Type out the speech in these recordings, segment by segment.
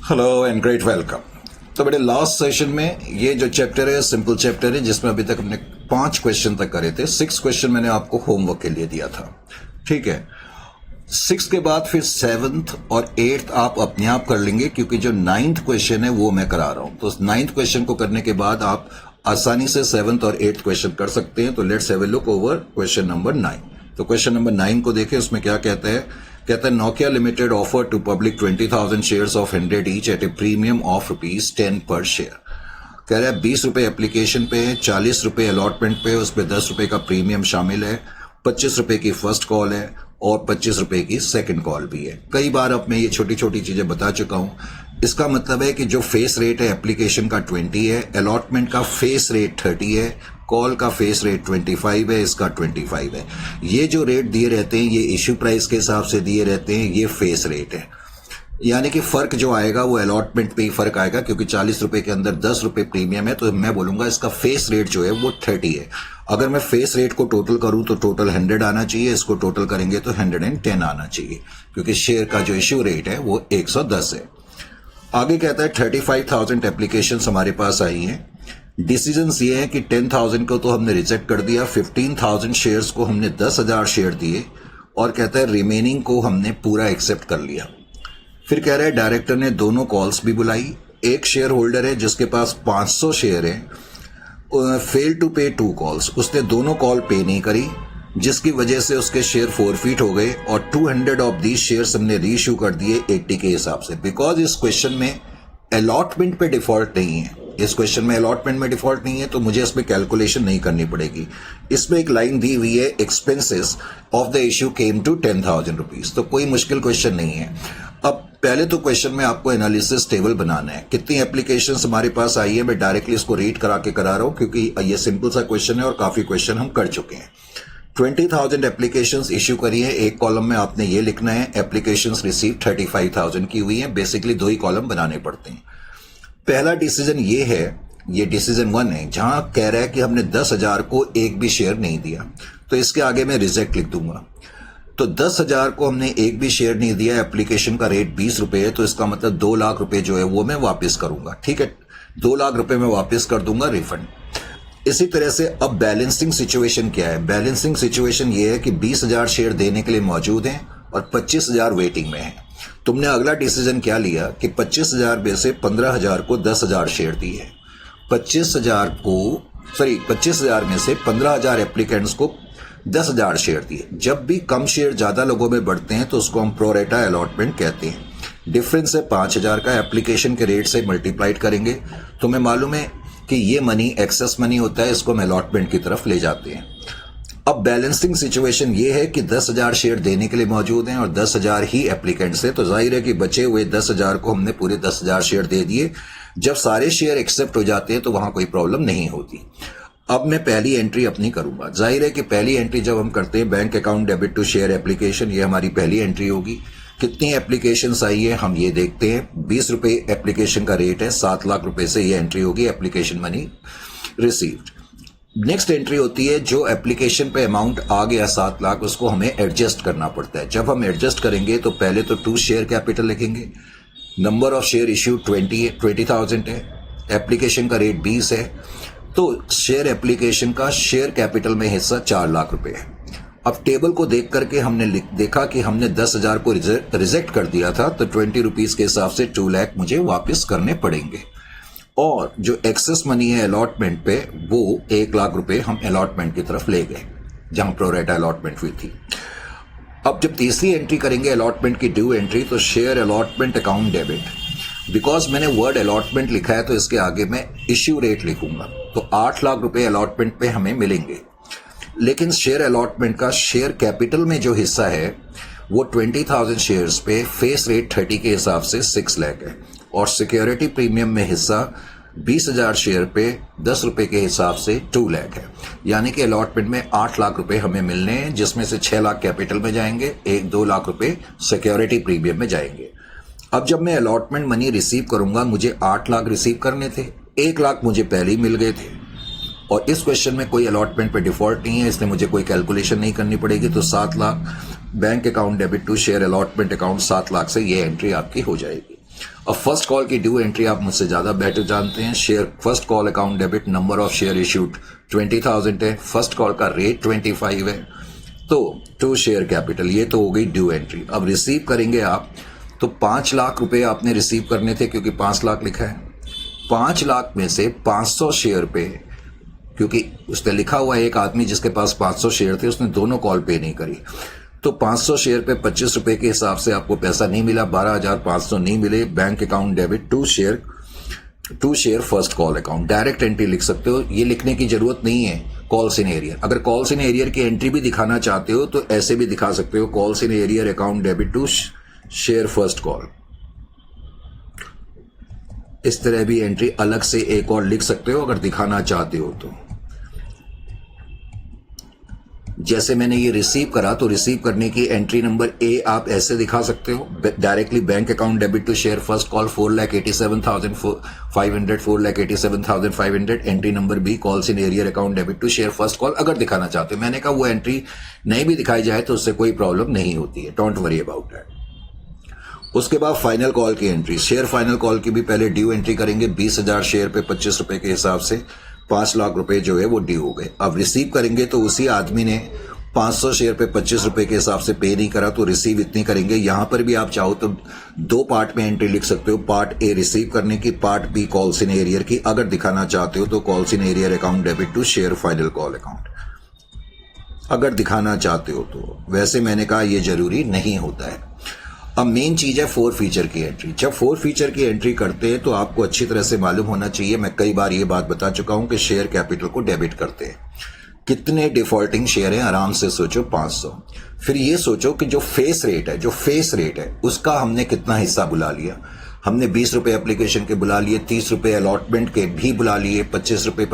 Hello and great welcome. तो बेटे last session में ये जो चैप्टर है सिंपल चैप्टर है जिसमें अभी तक हमने 5 क्वेश्चन तक करे थे। 6 क्वेश्चन मैंने आपको होमवर्क के लिए दिया था, ठीक है। 6 के बाद फिर 7th और 8th आप अपने आप कर लेंगे क्योंकि जो 9th क्वेश्चन है वो मैं करा रहा हूं। तो 9th क्वेश्चन को करने के बाद आप आसानी से 7th और 8th क्वेश्चन कर सकते हैं। तो let's have a look over question number 9। तो क्वेश्चन नंबर 9 को देखें, उसमें क्या कहता है। कहता है Nokia limited offer to public 20,000 shares of 100 each at a premium of ₹10 per share. कह रहा है 20 रुपए एप्लीकेशन पे है, 40 रुपए अलॉटमेंट पे, उस पर 10 रुपए का प्रीमियम शामिल है, 25 रुपए की फर्स्ट कॉल है और 25 रुपए की सेकंड कॉल भी है। कई बार अब मैं ये छोटी छोटी चीजें बता चुका हूं। इसका मतलब है कि जो फेस रेट है एप्लीकेशन का 20 है, अलॉटमेंट का फेस रेट 30 है, कॉल का फेस रेट 25 है, इसका 25 है। ये जो रेट दिए रहते हैं ये इश्यू प्राइस के हिसाब से दिए रहते हैं, ये फेस रेट है। यानी कि फर्क जो आएगा वो अलॉटमेंट पे ही फर्क आएगा क्योंकि 40 रुपए के अंदर 10 रुपए प्रीमियम है, तो मैं बोलूंगा इसका फेस रेट जो है वो 30 है। अगर मैं फेस रेट को टोटल करूं तो टोटल 100 आना चाहिए, इसको टोटल करेंगे तो 110 आना चाहिए क्योंकि शेयर का जो इश्यू रेट है वो 110 है। आगे कहता है 35,000 एप्लीकेशंस हमारे पास आई हैं। डिसीजंस ये है कि 10,000 को तो हमने रिजेक्ट कर दिया, 15,000 शेयर्स को हमने 10,000 शेयर दिए और कहता है रिमेनिंग को हमने पूरा एक्सेप्ट कर लिया। फिर कह रहा है डायरेक्टर ने दोनों कॉल्स भी बुलाई। एक शेयर होल्डर है जिसके पास 500 शेयर है, फेल टू पे 2 कॉल्स, उसने दोनों कॉल पे नहीं करी जिसकी वजह से उसके शेयर फोरफीट हो गए और 200 ऑफ दीज शेयर्स हमने रीइश्यू कर दिए 80 के हिसाब से। बिकॉज इस क्वेश्चन में अलॉटमेंट पे डिफॉल्ट नहीं है, इस क्वेश्चन में अलॉटमेंट में डिफॉल्ट नहीं है तो मुझे इसमें कैलकुलेशन नहीं करनी पड़ेगी। इसमें एक लाइन दी हुई है expenses of the issue came to 10,000 rupees, तो कोई मुश्किल क्वेश्चन नहीं है। अब पहले तो क्वेश्चन में आपको एनालिसिस टेबल बनाना है, कितनी एप्लीकेशंस हमारे पास आई है। मैं डायरेक्टली इसको रीड करा रहा हूं क्योंकि ये सिंपल सा क्वेश्चन है और काफी क्वेश्चन हम कर चुके हैं। 20,000 एप्लीकेशंस इश्यू करी है, एक कॉलम में आपने ये लिखना है एप्लीकेशंस रिसीव 35,000 की हुई है। बेसिकली 2 ही कॉलम बनाने पड़ते हैं। पहला डिसीजन ये है, ये डिसीजन 1 है जहां कह रहा है कि हमने 10,000 को एक भी शेयर नहीं दिया, तो इसके आगे मैं रिजेक्ट लिख दूंगा। तो 10,000 को हमने एक भी शेयर नहीं दिया, एप्लीकेशन का रेट 20 रुपए है, तो इसका मतलब 2 लाख रुपए जो है वो मैं वापस करूंगा, ठीक है। 2 लाख रुपए मैं वापस कर दूंगा रिफंड। इसी तरह से अब बैलेंसिंग सिचुएशन क्या है। बैलेंसिंग सिचुएशन ये है कि 20,000 शेयर देने के लिए मौजूद हैं और 25,000 वेटिंग में है। तुमने अगला डिसीजन क्या लिया कि 25,000 में से 15,000 को 10,000 शेयर दिए, 25,000 में से 15,000 एप्लीकेंट्स को 10,000 शेयर दिए। जब भी कम शेयर ज्यादा लोगों में बढ़ते हैं तो उसको हम प्रोरेटा अलॉटमेंट कहते हैं। डिफरेंस है 5,000 का, एप्लीकेशन के रेट से मल्टीप्लाइड करेंगे। तुम्हें मालूम है कि ये मनी एक्सेस मनी होता है, इसको हम अलॉटमेंट की तरफ ले जाते हैं। अब बैलेंसिंग सिचुएशन ये है कि 10,000 शेयर देने के लिए मौजूद हैं और 10,000 ही एप्लीकेंट्स हैं, तो जाहिर है कि बचे हुए 10,000 को हमने पूरे 10,000 शेयर दे दिए। जब सारे शेयर एक्सेप्ट हो जाते हैं तो वहां कोई प्रॉब्लम नहीं होती। अब मैं पहली एंट्री अपनी करूंगा। जाहिर है कि पहली एंट्री जब हम करते हैं bank account debit to share application, ये हमारी पहली एंट्री होगी। कितनी एप्लीकेशंस आई है हम ये देखते हैं। 20 रुपए एप्लीकेशन का रेट है, 7 लाख रुपए से ये एंट्री होगी, application money received. Next entry होती है जो एप्लीकेशन पे अमाउंट आ गया 7 लाख, उसको हमें एडजस्ट करना पड़ता है। जब हम एडजस्ट करेंगे तो पहले तो 2 शेयर कैपिटल लिखेंगे, नंबर ऑफ शेयर इश्यू 20,000 है, एप्लीकेशन का रेट 20 है, तो शेयर एप्लीकेशन का शेयर कैपिटल में हिस्सा 4 लाख रुपए है। अब टेबल को देख करके हमने देखा कि हमने 10,000 को रिजेक्ट कर दिया था, तो 20 रुपीज के हिसाब से 2 लाख मुझे वापस करने पड़ेंगे। और जो एक्सेस मनी है अलॉटमेंट पे वो 1 लाख रुपए हम अलॉटमेंट की तरफ ले गए जहां प्रोरेटा अलॉटमेंट हुई थी। अब जब तीसरी एंट्री करेंगे अलॉटमेंट की ड्यू एंट्री, तो share allotment account debit. Because मैंने वर्ड अलॉटमेंट लिखा है तो इसके आगे मैं इश्यू रेट लिखूंगा, तो 8 लाख रुपए अलॉटमेंट पे हमें मिलेंगे। लेकिन शेयर अलॉटमेंट का शेयर कैपिटल में जो हिस्सा है वो 20,000 शेयर्स पे फेस रेट 30 के हिसाब से 6 लाख है और सिक्योरिटी प्रीमियम में हिस्सा 20,000 शेयर पे 10 रुपए के हिसाब से 2 लाख है। यानी कि अलॉटमेंट में 8 लाख रुपए हमें मिलने हैं, जिसमें से 6 लाख कैपिटल में जाएंगे, 1-2 लाख रुपए सिक्योरिटी प्रीमियम में जाएंगे। अब जब मैं अलॉटमेंट मनी रिसीव करूंगा, मुझे 8 लाख रिसीव करने थे, 1 लाख मुझे पहले ही मिल गए थे और इस क्वेश्चन में कोई अलॉटमेंट पे डिफॉल्ट नहीं है, इसलिए मुझे कोई कैलकुलेशन नहीं करनी पड़ेगी। तो 7 lakh bank account debit to share allotment account 7 lakh से ये एंट्री आपकी हो जाएगी। अब फर्स्ट कॉल की ड्यू एंट्री आप मुझसे ज्यादा बेटर जानते हैं। Share first call account debit, number of share issued 20,000 है, फर्स्ट कॉल का रेट 25 है, तो टू शेयर कैपिटल, ये तो हो गई ड्यू एंट्री। अब रिसीव करेंगे आप, तो 5 लाख रुपए आपने रिसीव करने थे क्योंकि 5 लाख लिखा है। 5 लाख में से 500 शेयर पे, क्योंकि उसने लिखा हुआ है एक आदमी जिसके पास 500 शेयर थे, उसने दोनों कॉल पे नहीं करी, तो 500 शेयर पे 25 रुपए के हिसाब से आपको पैसा नहीं मिला, 12,500 नहीं मिले। Bank account debit to share first call account, direct entry लिख सकते हो, ये लिखने की जरूरत नहीं है कॉल्स इन एरियर। अगर कॉल्स इन एरियर की एंट्री भी दिखाना चाहते हो तो ऐसे भी दिखा सकते हो, calls in arrear account debit to share first call, इस तरह भी एंट्री अलग से एक और लिख सकते हो अगर दिखाना चाहते हो तो। जैसे मैंने ये रिसीव करा, तो रिसीव करने की एंट्री नंबर ए आप ऐसे दिखा सकते हो, directly bank account debit to share first call 4,87,500, 4,87,500। Entry number B calls in arrear account debit to share first call अगर दिखाना चाहते हो। मैंने कहा वो एंट्री नहीं भी दिखाई जाए तो उससे कोई प्रॉब्लम नहीं होती है, डोंट वरी अबाउट दैट। उसके बाद फाइनल कॉल की एंट्री, शेयर फाइनल कॉल की भी पहले ड्यू एंट्री करेंगे। 20,000 शेयर पे 25 रुपए के हिसाब से 5 लाख रुपए जो है वो ड्यू हो गए। अब रिसीव करेंगे तो उसी आदमी ने 500 शेयर पे 25 रुपए के हिसाब से पे नहीं करा, तो रिसीव इतनी करेंगे। यहां पर भी आप चाहो तो 2 पार्ट में एंट्री लिख सकते हो, पार्ट ए रिसीव करने की, part B calls in arrear की। अगर दिखाना चाहते हो तो calls in arrear account debit to share final call account, अगर दिखाना चाहते हो तो। वैसे मैंने कहा ये जरूरी नहीं होता है। अब मेन चीज है 4 फीचर की एंट्री। जब 4 फीचर की एंट्री करते हैं तो आपको अच्छी तरह से मालूम होना चाहिए, मैं कई बार ये बात बता चुका हूं कि शेयर कैपिटल को डेबिट करते हैं। कितने डिफॉल्टिंग शेयर हैं, आराम से सोचो 500। फिर ये सोचो कि जो फेस रेट है उसका हमने कितना हिस्सा बुला लिया। हमने 20 रुपए एप्लीकेशन के बुला लिए, 30 रुपए अलॉटमेंट के भी बुला लिए, 25 रुपए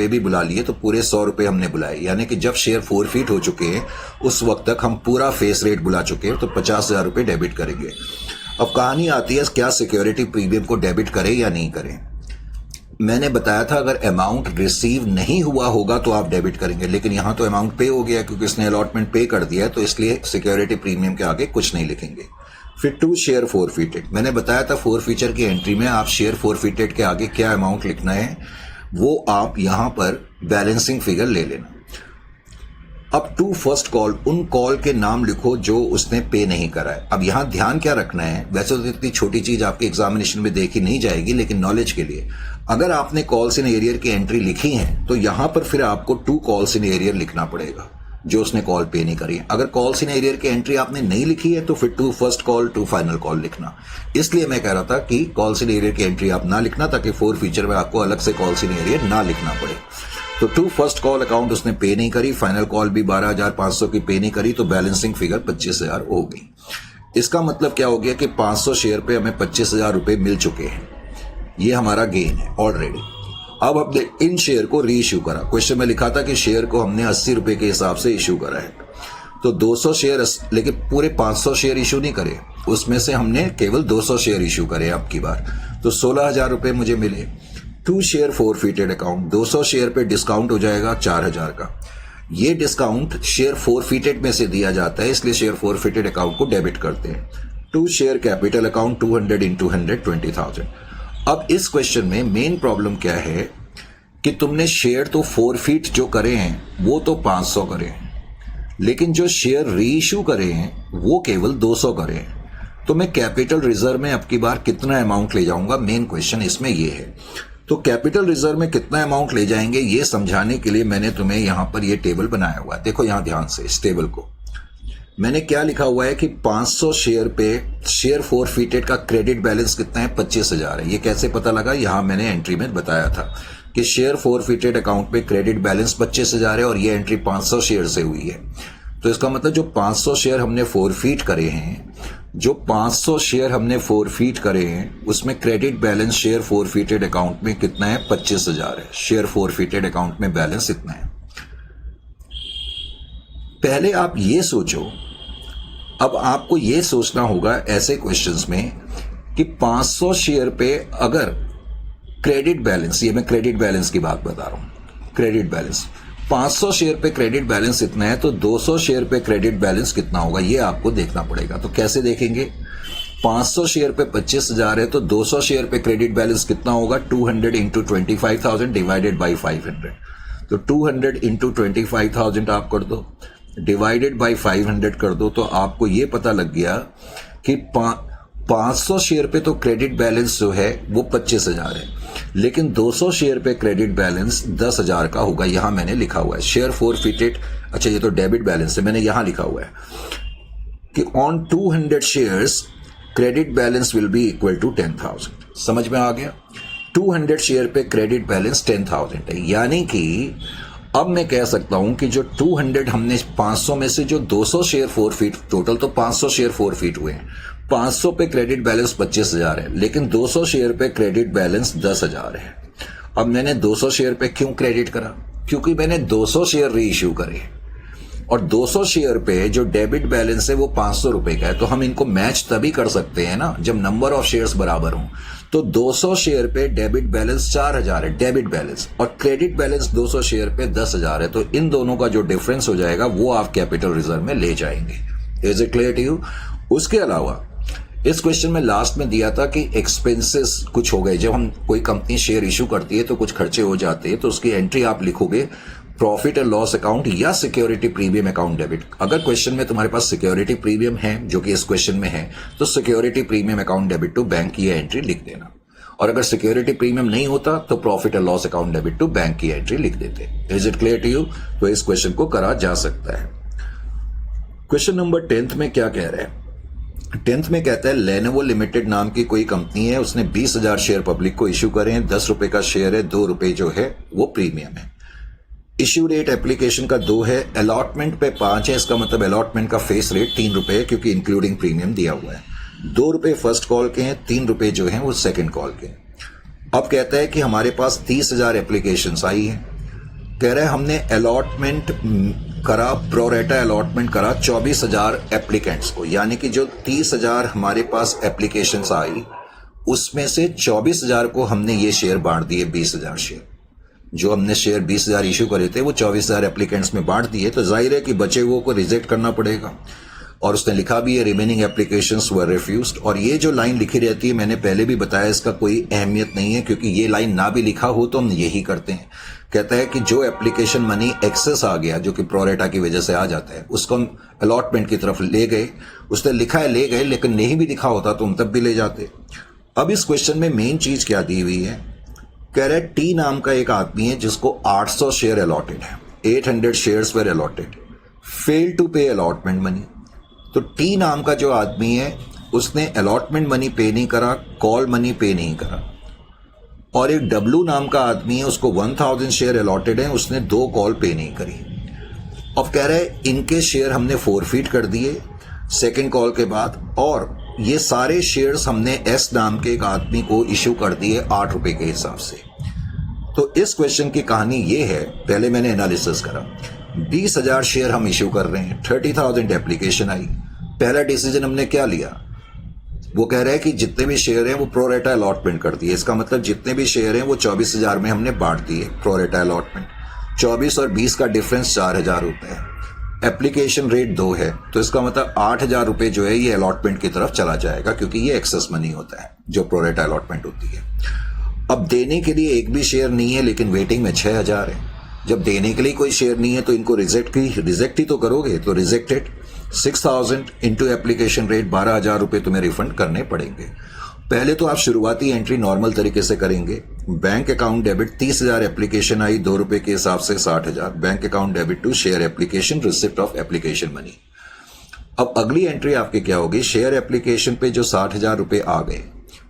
भी बुला लिए, तो पूरे 100 रुपए हमने बुलाए। यानी कि जब शेयर फोरफीट हो चुके हैं उस वक्त तक हम पूरा फेस रेट बुला चुके हैं, तो 50,000 रुपए डेबिट करेंगे। अब कहानी आती है क्या सिक्योरिटी प्रीमियम को डेबिट करें या नहीं करें। मैंने बताया था अगर अमाउंट रिसीव नहीं हुआ होगा तो आप डेबिट करेंगे, लेकिन यहां तो अमाउंट पे हो गया क्योंकि इसने अलॉटमेंट पे कर दिया है, तो इसलिए सिक्योरिटी प्रीमियम के आगे कुछ नहीं लिखेंगे। फिर टू शेयर फोरफीटेड, मैंने बताया था 4 फीचर की एंट्री में आप शेयर फोरफीटेड के आगे क्या अमाउंट लिखना है वो आप यहां पर बैलेंसिंग फिगर ले लेना। अब टू फर्स्ट कॉल, उन कॉल के नाम लिखो जो उसने पे नहीं करा है। अब यहां ध्यान क्या रखना है, वैसे तो इतनी छोटी चीज आपके एग्जामिनेशन में देखी नहीं जाएगी, लेकिन नॉलेज के लिए, अगर आपने कॉल्स इन एरियर की एंट्री लिखी है तो यहां पर फिर आपको 2 कॉल्स इन एरियर लिखना पड़ेगा जो उसने कॉल पे नहीं करी है। अगर कॉल्स इन एरियर की एंट्री आपने नहीं लिखी है तो फिर 2 फर्स्ट कॉल 2 फाइनल कॉल लिखना। इसलिए मैं कह रहा था कि कॉल्स इन एरियर की एंट्री आप ना लिखना, ताकि 4 फीचर में आपको अलग से कॉल्स इन एरियर ना लिखना पड़े। तो 2 फर्स्ट कॉल अकाउंट उसने पे नहीं करी, फाइनल कॉल भी 12,500 की पे नहीं करी, तो बैलेंसिंग फिगर 25,000 हो गई। इसका मतलब क्या हो गया कि 500 शेयर पे हमें 25,000 रुपए मिल चुके हैं, ये हमारा गेन है ऑलरेडी। अब हमने इन शेयर को री इश्यू करा। क्वेश्चन में लिखा था कि शेयर को हमने 80 रुपए के हिसाब से इश्यू करा है, तो 200 शेयर, लेकिन पूरे 500 शेयर इश्यू नहीं करे, उसमें से हमने केवल 200 शेयर इश्यू करे अब की बार, तो 16,000 रुपए मुझे मिले। 2 शेयर फोरफीटेड अकाउंट, 200 शेयर पे डिस्काउंट हो जाएगा 4,000 का। ये डिस्काउंट शेयर फोरफीटेड में से दिया जाता है, इसलिए शेयर फोरफीटेड अकाउंट को डेबिट करते हैं। 2 शेयर कैपिटल अकाउंट 200 into 100 20,000। अब इस क्वेश्चन में मेन प्रॉब्लम क्या है कि तुमने शेयर तो फोरफीट जो करे हैं वो तो 500 करे हैं, लेकिन जो शेयर री इश्यू करे हैं वो केवल 200 करे हैं। तो मैं कैपिटल रिजर्व में अब की बार कितना अमाउंट ले जाऊंगा, मेन क्वेश्चन इसमें ये है। तो कैपिटल रिजर्व में कितना अमाउंट ले जाएंगे ये समझाने के लिए मैंने तुम्हें यहां पर ये टेबल बनाया हुआ है। देखो यहां ध्यान से, इस टेबल को मैंने क्या लिखा हुआ है कि 500 शेयर पे शेयर फोरफीटेड का क्रेडिट बैलेंस कितना है, 25,000 है। ये कैसे पता लगा, यहां मैंने एंट्री में बताया था कि शेयर फोरफीटेड अकाउंट पे क्रेडिट बैलेंस 25,000 है और ये एंट्री 500 शेयर से हुई है। तो इसका मतलब जो 500 शेयर हमने फोरफीट करे हैं, जो 500 शेयर हमने फोरफीट करे हैं उसमें क्रेडिट बैलेंस शेयर फोरफीटेड अकाउंट में कितना है, 25,000 है। शेयर फोरफीटेड अकाउंट में बैलेंस इतना है। पहले आप ये सोचो, अब आपको ये सोचना होगा ऐसे क्वेश्चंस में कि 500 शेयर पे अगर क्रेडिट बैलेंस, ये मैं क्रेडिट बैलेंस की बात बता रहा हूं, क्रेडिट बैलेंस 500 शेयर पे क्रेडिट बैलेंस इतना है, तो 200 शेयर पे क्रेडिट बैलेंस कितना होगा ये आपको देखना पड़ेगा। तो कैसे देखेंगे, 500 शेयर पे 25,000 है, तो 200 शेयर पे क्रेडिट बैलेंस कितना होगा? 200 इंटू 25,000 डिवाइडेड बाई 500। तो 200 इंटू 25,000 आप कर दो, डिवाइडेड बाई 500 कर दो, तो आपको ये पता लग गया कि 500 शेयर पे तो क्रेडिट बैलेंस जो है वो 25,000 है, लेकिन 200 शेयर पे क्रेडिट बैलेंस 10,000 का होगा। यहां मैंने लिखा हुआ है शेयर फॉरफिटेड, अच्छा ये तो डेबिट बैलेंस है, मैंने यहां लिखा हुआ है कि on 200 shares credit balance will be equal to 10,000। समझ में आ गया? 200 शेयर पे क्रेडिट बैलेंस 10,000 है, यानी कि अब मैं कह सकता हूं कि जो 200 हमने 500 में से जो 200 शेयर फॉरफिट, टोटल तो 500 शेयर फॉरफिट हुए हैं, 500 पे क्रेडिट बैलेंस 25,000 है, लेकिन 200 शेयर पे क्रेडिट बैलेंस 10,000 है। अब मैंने 200 शेयर पे क्यों क्रेडिट करा? क्योंकि मैंने 200 शेयर री इश्यू करे, और 200 शेयर पे जो डेबिट बैलेंस है वो 500 रुपए का है, तो हम इनको मैच तभी कर सकते हैं ना जब नंबर ऑफ शेयर्स बराबर हों। तो 200 शेयर पे डेबिट बैलेंस 4,000 है डेबिट बैलेंस, और क्रेडिट बैलेंस 200 शेयर पे 10,000 है, तो इन दोनों का जो डिफरेंस हो जाएगा वो आप कैपिटल रिजर्व में ले जाएंगे। Is it clear to you? उसके अलावा इस क्वेश्चन में लास्ट में दिया था कि एक्सपेंसेस कुछ हो गए, जब हम कोई कंपनी शेयर इशू करती है तो कुछ खर्चे हो जाते हैं, तो उसकी एंट्री आप लिखोगे प्रॉफिट एंड लॉस अकाउंट या सिक्योरिटी प्रीमियम अकाउंट डेबिट। अगर क्वेश्चन में तुम्हारे पास सिक्योरिटी प्रीमियम है, जो कि इस क्वेश्चन में है, तो security premium account debit to bank की एंट्री लिख देना, और अगर सिक्योरिटी प्रीमियम नहीं होता तो profit and loss account debit to bank की एंट्री लिख देते। Is it clear to you? तो इस क्वेश्चन को करा जा सकता है। क्वेश्चन नंबर 10th में क्या कह रहे हैं? 10th में कहता है लेनोवो लिमिटेड नाम की कोई कंपनी है, उसने 20,000 शेयर पब्लिक को इश्यू करे हैं, 10 रुपए का शेयर है, 2 रुपए जो है वो प्रीमियम है। इश्यू रेट एप्लीकेशन का 2 है, अलॉटमेंट पे 5 है, इसका मतलब अलॉटमेंट का फेस रेट 3 रुपए है क्योंकि इंक्लूडिंग प्रीमियम दिया हुआ है। 2 रुपए फर्स्ट कॉल के हैं, 3 रुपए जो हैं वो सेकंड कॉल के हैं। अब कहता है कि हमारे पास 30,000 एप्लीकेशंस आई हैं, कह रहा है हमने अलॉटमेंट करा, प्रोरेटा अलॉटमेंट करा 24,000 एप्लीकेंट्स को, यानी कि जो 30,000 हमारे पास एप्लीकेशंस आई उसमें से 24,000 को हमने ये शेयर बांट दिए, 20,000 शेयर। जो हमने शेयर 20,000 इश्यू करे थे वो 24,000 एप्लीकेंट्स में बांट दिए, तो जाहिर है कि बचे हुए को रिजेक्ट करना पड़ेगा। और उसने लिखा भी है रिमेनिंग एप्लीकेशंस वर रिफ्यूज्ड। और ये जो लाइन लिखी रहती है, मैंने पहले भी बताया, इसका कोई अहमियत नहीं है, क्योंकि ये लाइन ना भी लिखा हो तो हम यही करते हैं। कहता है कि जो एप्लीकेशन मनी एक्सेस आ गया, जो कि प्रोरेटा की वजह से आ जाता है, उसको हम अलॉटमेंट की तरफ ले गए। उसने लिखा है ले गए, लेकिन नहीं भी लिखा होता तो हम तब भी ले जाते। अब इस क्वेश्चन में मेन चीज क्या दी हुई है? कह रहा है टी नाम का एक आदमी है जिसको 800 शेयर अलॉटेड है, 800 shares were allotted, fail to pay allotment money. तो टी नाम का जो आदमी है उसने अलॉटमेंट मनी पे नहीं करा, कॉल मनी पे नहीं करा। और एक डब्लू नाम का आदमी है, उसको 1000 शेयर अलॉटेड है, उसने 2 कॉल पे नहीं करी। अब कह रहा है इनके शेयर हमने फॉरफिट कर दिए सेकंड कॉल के बाद, और ये सारे शेयर्स हमने एस नाम के एक आदमी को इश्यू कर दिए 8 रुपए के हिसाब से। तो इस क्वेश्चन की कहानी ये है, पहले मैंने एनालिसिस करा, 20,000 शेयर हम इश्यू कर रहे हैं, 30,000 एप्लीकेशन आई। पहला डिसीजन हमने क्या लिया? वो कह रहा है कि जितने भी शेयर हैं वो प्रोरेटा अलॉटमेंट कर दिए। इसका मतलब जितने भी शेयर हैं वो 24,000 में हमने बांट दिए प्रोरेटा अलॉटमेंट। 24 और 20 का डिफरेंस 4,000 रुपए है। एप्लीकेशन रेट 2 है, तो इसका मतलब 8,000 रुपए जो है ये अलॉटमेंट की तरफ चला जाएगा, क्योंकि ये एक्सेस मनी होता है जो प्रोरेटा अलॉटमेंट होती है। अब देने के लिए एक भी शेयर नहीं है, लेकिन वेटिंग में 6,000 है। जब देने के लिए कोई शेयर नहीं है तो इनको रिजेक्ट ही तो करोगे। तो रिजेक्टेड 6,000 इंटू एप्लीकेशन रेट 12,000 रुपए तुम्हें रिफंड करने पड़ेंगे। पहले तो आप शुरुआती एंट्री नॉर्मल तरीके से करेंगे। बैंक अकाउंट डेबिट 30,000 एप्लीकेशन आई, 2 रुपए के हिसाब से 60,000। Bank account debit to share application receipt of application money. अब अगली एंट्री आपकी क्या होगी? शेयर एप्लीकेशन पे जो 60,000 रुपए आ गए,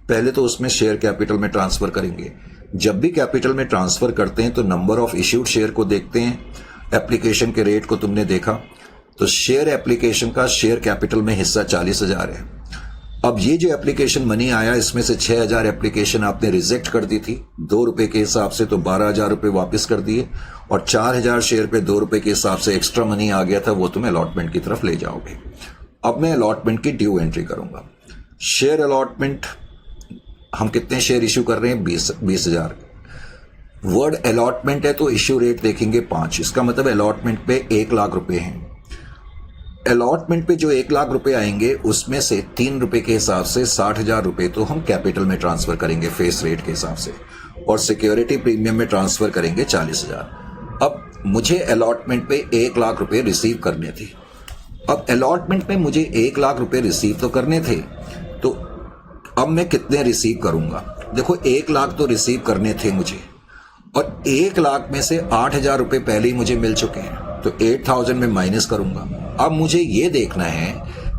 पहले तो उसमें शेयर कैपिटल में ट्रांसफर करेंगे। जब भी कैपिटल में ट्रांसफर करते हैं तो नंबर ऑफ इश्यूड शेयर को देखते हैं, एप्लीकेशन के रेट को तुमने देखा, तो शेयर एप्लीकेशन का शेयर कैपिटल में हिस्सा 40,000 है। अब ये जो एप्लीकेशन मनी आया, इसमें से 6,000 एप्लीकेशन आपने रिजेक्ट कर दी थी 2 रुपए के हिसाब से, तो 12,000 रुपए वापस कर दिए, और 4,000 शेयर पे 2 रुपए के हिसाब से एक्स्ट्रा मनी आ गया था, वो तुम अलॉटमेंट की तरफ ले जाओगे। अब मैं अलॉटमेंट की ड्यू एंट्री करूंगा। शेयर अलॉटमेंट, हम कितने शेयर इश्यू कर रहे हैं? 20,000। वर्ड अलॉटमेंट है तो इश्यू रेट देखेंगे 5, इसका मतलब अलॉटमेंट पे 1 लाख रुपए हैं। अलॉटमेंट पे जो 1 लाख रुपए आएंगे उसमें से 3 रुपए के हिसाब से 60,000 रुपए तो हम कैपिटल में ट्रांसफर करेंगे फेस रेट के हिसाब से, और सिक्योरिटी प्रीमियम में ट्रांसफर करेंगे 40,000। अब मुझे अलॉटमेंट पे 1 लाख रुपए रिसीव करने थे। अब अलॉटमेंट में मुझे 1 लाख रुपए रिसीव तो करने थे, तो अब मैं कितने रिसीव करूंगा? देखो 1 लाख तो रिसीव करने थे मुझे, और 1 लाख में से 8,000 रुपए पहले ही मुझे मिल चुके हैं, तो 8,000 में माइनस करूंगा। अब मुझे ये देखना है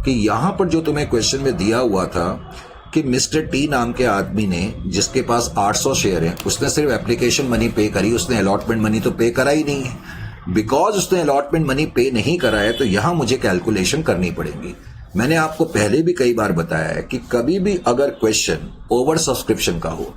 कि यहां पर जो तुम्हें क्वेश्चन में दिया हुआ था कि मिस्टर टी नाम के आदमी ने, जिसके पास 800 शेयर है, उसने सिर्फ एप्लीकेशन मनी पे करी, उसने अलॉटमेंट मनी तो पे करा ही नहीं है। बिकॉज उसने अलॉटमेंट मनी पे नहीं करा है तो यहां मुझे कैलकुलेशन करनी पड़ेगी। मैंने आपको पहले भी कई बार बताया है कि कभी भी अगर क्वेश्चन ओवर सब्सक्रिप्शन का हो,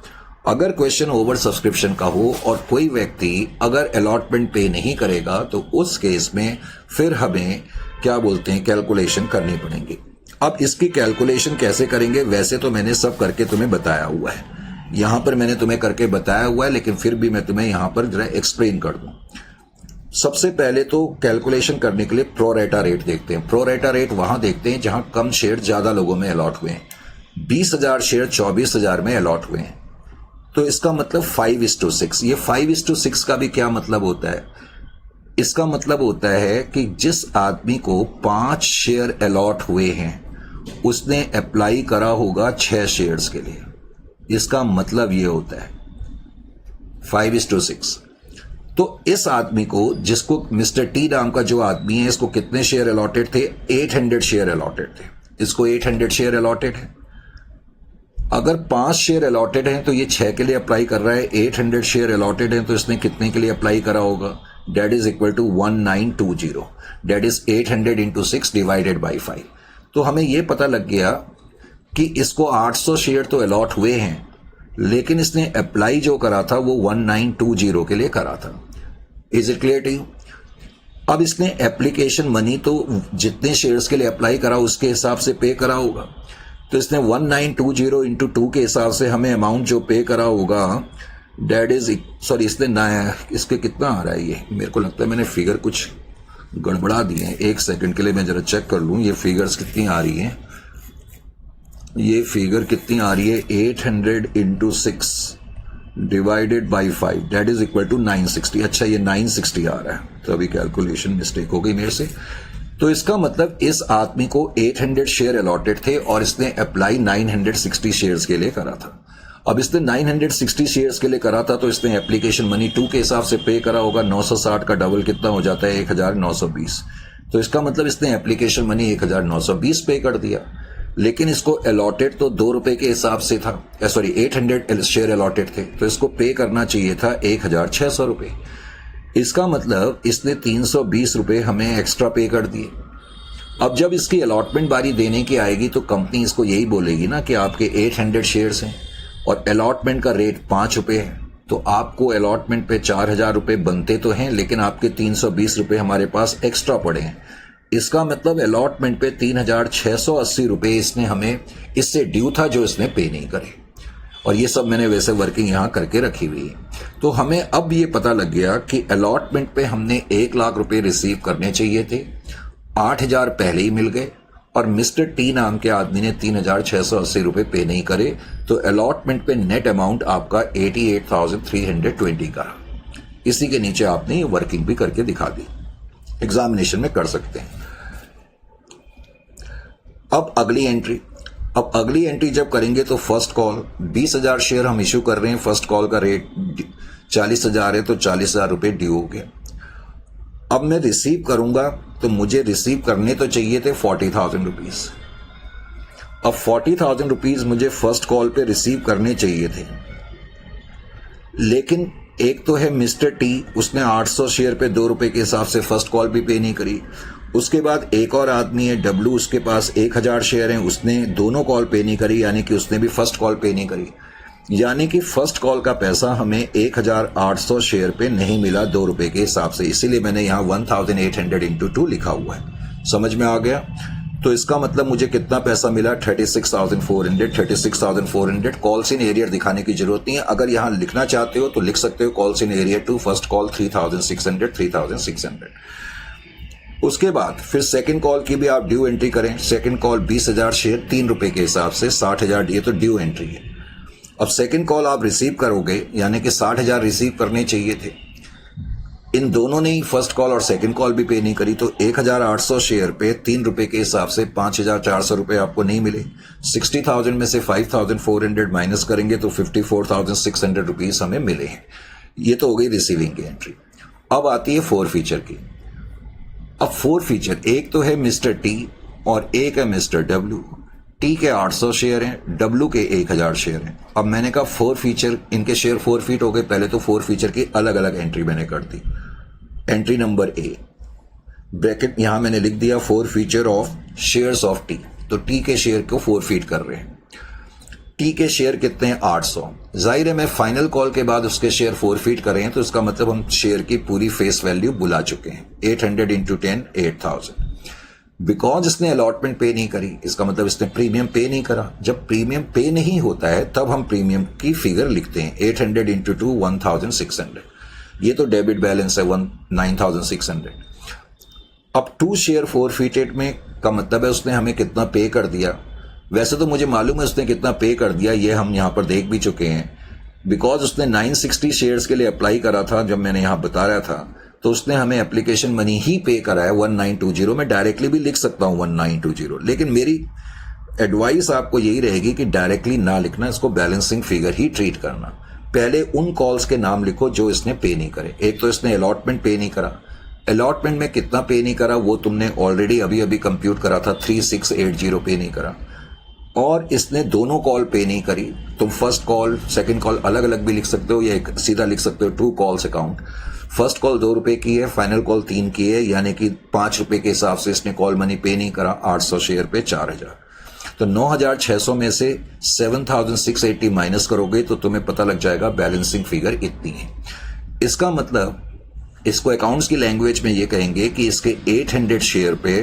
अगर क्वेश्चन ओवर सब्सक्रिप्शन का हो और कोई व्यक्ति अगर अलॉटमेंट पे नहीं करेगा तो उस केस में फिर हमें क्या बोलते हैं, कैलकुलेशन करनी पड़ेगी। अब इसकी कैलकुलेशन कैसे करेंगे? वैसे तो मैंने सब करके तुम्हें बताया हुआ है, यहां पर मैंने तुम्हें करके बताया हुआ है, लेकिन फिर भी मैं तुम्हें यहां पर जरा एक्सप्लेन कर दूं। सबसे पहले तो कैलकुलेशन करने के लिए प्रोरेटा रेट देखते हैं। प्रोरेटा रेट वहां देखते हैं जहां कम शेयर ज्यादा लोगों में अलॉट हुए हैं। 20,000 शेयर 24,000 में अलॉट हुए हैं, तो इसका मतलब 5:6। ये 5:6 का भी क्या मतलब होता है? इसका मतलब होता है कि जिस आदमी को 5 शेयर अलॉट हुए हैं उसने अप्लाई करा होगा 6 शेयर्स के लिए। इसका मतलब ये होता है 5:6। तो इस आदमी को, जिसको मिस्टर टी नाम का जो आदमी है, इसको कितने शेयर अलॉटेड थे? 800 शेयर अलॉटेड थे। इसको 800 शेयर अलॉटेड है। अगर 5 शेयर अलॉटेड हैं तो ये 6 के लिए अप्लाई कर रहा है। 800 शेयर अलॉटेड हैं तो इसने कितने के लिए अप्लाई करा होगा? That is equal to 1920, that is 800 into 6 divided by 5। तो हमें यह पता लग गया कि इसको 800 शेयर तो अलॉट हुए हैं, लेकिन इसने अप्लाई जो करा था वो 1920 के लिए करा था। Is it clear to you? अब इसने एप्लीकेशन मनी तो जितने शेयर्स के लिए अप्लाई करा उसके हिसाब से पे करा होगा, तो इसने 1920 इंटू 2 के हिसाब से हमें अमाउंट जो पे करा होगा डेट इज, सॉरी इसने ना, इसके कितना आ रहा है ये? मेरे को लगता है मैंने फिगर कुछ गड़बड़ा दिए हैं। 1 सेकंड के लिए मैं जरा चेक कर लूं ये फिगर्स कितनी आ रही हैं। ये फिगर कितनी आ रही है? 800 into 6 divided by 5 that is equal to 960। अच्छा ये 960 आ रहा है, तो अभी कैलकुलेशन मिस्टेक हो गई मेरे से। तो इसका मतलब इस आदमी को 800 शेयर अलॉटेड थे और इसने अप्लाई 960 शेयर्स के लिए करा था। अब इसने 960 शेयर्स के लिए करा था तो इसने एप्लीकेशन मनी 2 के हिसाब से पे करा होगा। 960 का डबल कितना हो जाता है? 1920। तो इसका मतलब इसने एप्लीकेशन मनी 1920 पे कर दिया, लेकिन इसको अलॉटेड तो 2 रुपए के हिसाब से था, सॉरी 800 शेयर अलॉटेड थे, तो इसको पे करना चाहिए था 1,600 रुपए। इसका मतलब इसने 320 रुपए हमें एक्स्ट्रा पे कर दिए। अब जब इसकी अलॉटमेंट बारी देने की आएगी तो कंपनी इसको यही बोलेगी ना कि आपके 800 शेयर्स हैं और अलॉटमेंट का रेट 5 रुपए है, तो आपको अलॉटमेंट पे 4,000 रुपए बनते तो हैं, लेकिन आपके 320 रुपए हमारे पास एक्स्ट्रा पड़े हैं। इसका मतलब अलॉटमेंट पे 3,680 रुपए इसने हमें, इससे ड्यू था जो इसने पे नहीं करे। और ये सब मैंने वैसे वर्किंग यहां करके रखी हुई है। तो हमें अब ये पता लग गया कि अलॉटमेंट पे हमने 1 लाख रुपए रिसीव करने चाहिए थे, 8,000 पहले ही मिल गए, और मिस्टर टी नाम के आदमी ने 3,680 रुपए पे नहीं करे, तो अलॉटमेंट पे नेट अमाउंट आपका 88,320 का। इसी के नीचे आपने ये वर्किंग भी करके दिखा दी, एग्जामिनेशन में कर सकते हैं। अब अगली एंट्री जब करेंगे तो फर्स्ट कॉल 20,000 शेयर हम इश्यू कर रहे हैं, फर्स्ट कॉल का रेट 40,000 है, तो 40,000 रुपए ड्यू हो गए। अब मैं रिसीव करूंगा तो मुझे रिसीव करने तो चाहिए थे 40,000 रुपीज। अब 40,000 रुपीज मुझे फर्स्ट कॉल पे रिसीव करने चाहिए थे, लेकिन एक तो है मिस्टर टी, उसने 800 शेयर पे 2 रुपए के हिसाब से फर्स्ट कॉल भी पे नहीं करी। उसके बाद एक और आदमी है डब्लू, उसके पास 1,000 शेयर हैं, उसने दोनों कॉल पे नहीं करी, यानी कि उसने भी फर्स्ट कॉल पे नहीं करी। यानी कि फर्स्ट कॉल का पैसा हमें 1,800 शेयर पे नहीं मिला 2 रुपए के हिसाब से, इसीलिए मैंने यहां 1,800 इंटू 2 लिखा हुआ है। समझ में आ गया? तो इसका मतलब मुझे कितना पैसा मिला? 36,400। कॉल्स इन एरियर दिखाने की जरूरत नहीं है, अगर यहां लिखना चाहते हो तो लिख सकते हो calls in arrear to first call 3,600। उसके बाद फिर सेकंड कॉल की भी आप ड्यू एंट्री करें। सेकंड कॉल 20,000 शेयर 3 रुपए के हिसाब से 60,000 ये तो ड्यू एंट्री है। अब सेकंड कॉल आप रिसीव करोगे, यानी कि 60,000 रिसीव करने चाहिए थे। इन दोनों ने ही फर्स्ट कॉल और सेकंड कॉल भी पे नहीं करी, तो 1,800 शेयर पे 3 रुपए के हिसाब से 5,400 रुपए आपको नहीं मिले। 60,000 में से 5,400 माइनस करेंगे तो 54,600 रुपीज हमें मिले हैं। ये तो हो गई रिसीविंग की एंट्री। अब आती है फोर फीचर की। अब फोर फीचर, एक तो है मिस्टर टी और एक है मिस्टर डब्ल्यू। टी के 800 शेयर हैं, डब्ल्यू के 1,000 शेयर हैं। अब मैंने कहा फोर फीचर, इनके शेयर फोरफीट हो गए। पहले तो फोर फीचर की अलग अलग एंट्री मैंने कर दी। एंट्री नंबर ए, ब्रैकेट यहां मैंने लिख दिया four feature of shares of T. तो टी के शेयर को फोरफीट कर रहे हैं। टी के शेयर कितने हैं? 800। जाहिर है मैं फाइनल कॉल के बाद उसके शेयर फोरफीट कर रहे हैं, तो इसका मतलब हम शेयर की पूरी फेस वैल्यू बुला चुके हैं। 800 इंटू 10 8,000। बिकॉज इसने अलॉटमेंट पे नहीं करी, इसका मतलब इसने प्रीमियम पे नहीं करा। जब प्रीमियम पे नहीं होता है तब हम प्रीमियम की फिगर लिखते हैं। 800 इंटू 2 1,600। ये तो डेबिट बैलेंस है 9,600। अब 2 शेयर फोरफीटेड में का मतलब है उसने हमें कितना पे कर दिया। वैसे तो मुझे मालूम है उसने कितना पे कर दिया, ये हम यहां पर देख भी चुके हैं। बिकॉज उसने 960 शेयर्स के लिए अप्लाई करा था, जब मैंने यहां बता रहा था, तो उसने हमें एप्लीकेशन मनी ही पे करा है 1920। मैं डायरेक्टली भी लिख सकता हूं 1920, लेकिन मेरी एडवाइस आपको यही रहेगी कि डायरेक्टली ना लिखना, इसको बैलेंसिंग फिगर ही ट्रीट करना। पहले उन कॉल्स के नाम लिखो जो इसने पे नहीं करे। एक तो इसने अलॉटमेंट पे नहीं करा। अलॉटमेंट में कितना पे नहीं करा वो तुमने ऑलरेडी अभी अभी कंप्यूट करा था, 3680 पे नहीं करा। और इसने दोनों कॉल पे नहीं करी। तुम फर्स्ट कॉल सेकंड कॉल अलग अलग भी लिख सकते हो, या एक सीधा लिख सकते हो 2 कॉल्स अकाउंट। फर्स्ट कॉल 2 रुपए की है, फाइनल कॉल 3 की है, यानी कि 5 रुपए के हिसाब से इसने कॉल मनी पे नहीं करा। 800 शेयर पे 4,000। तो 9,600 में से 7,680 माइनस करोगे तो तुम्हें पता लग जाएगा बैलेंसिंग फिगर इतनी है। इसका मतलब इसको अकाउंट्स की लैंग्वेज में ये कहेंगे कि इसके 800 शेयर पे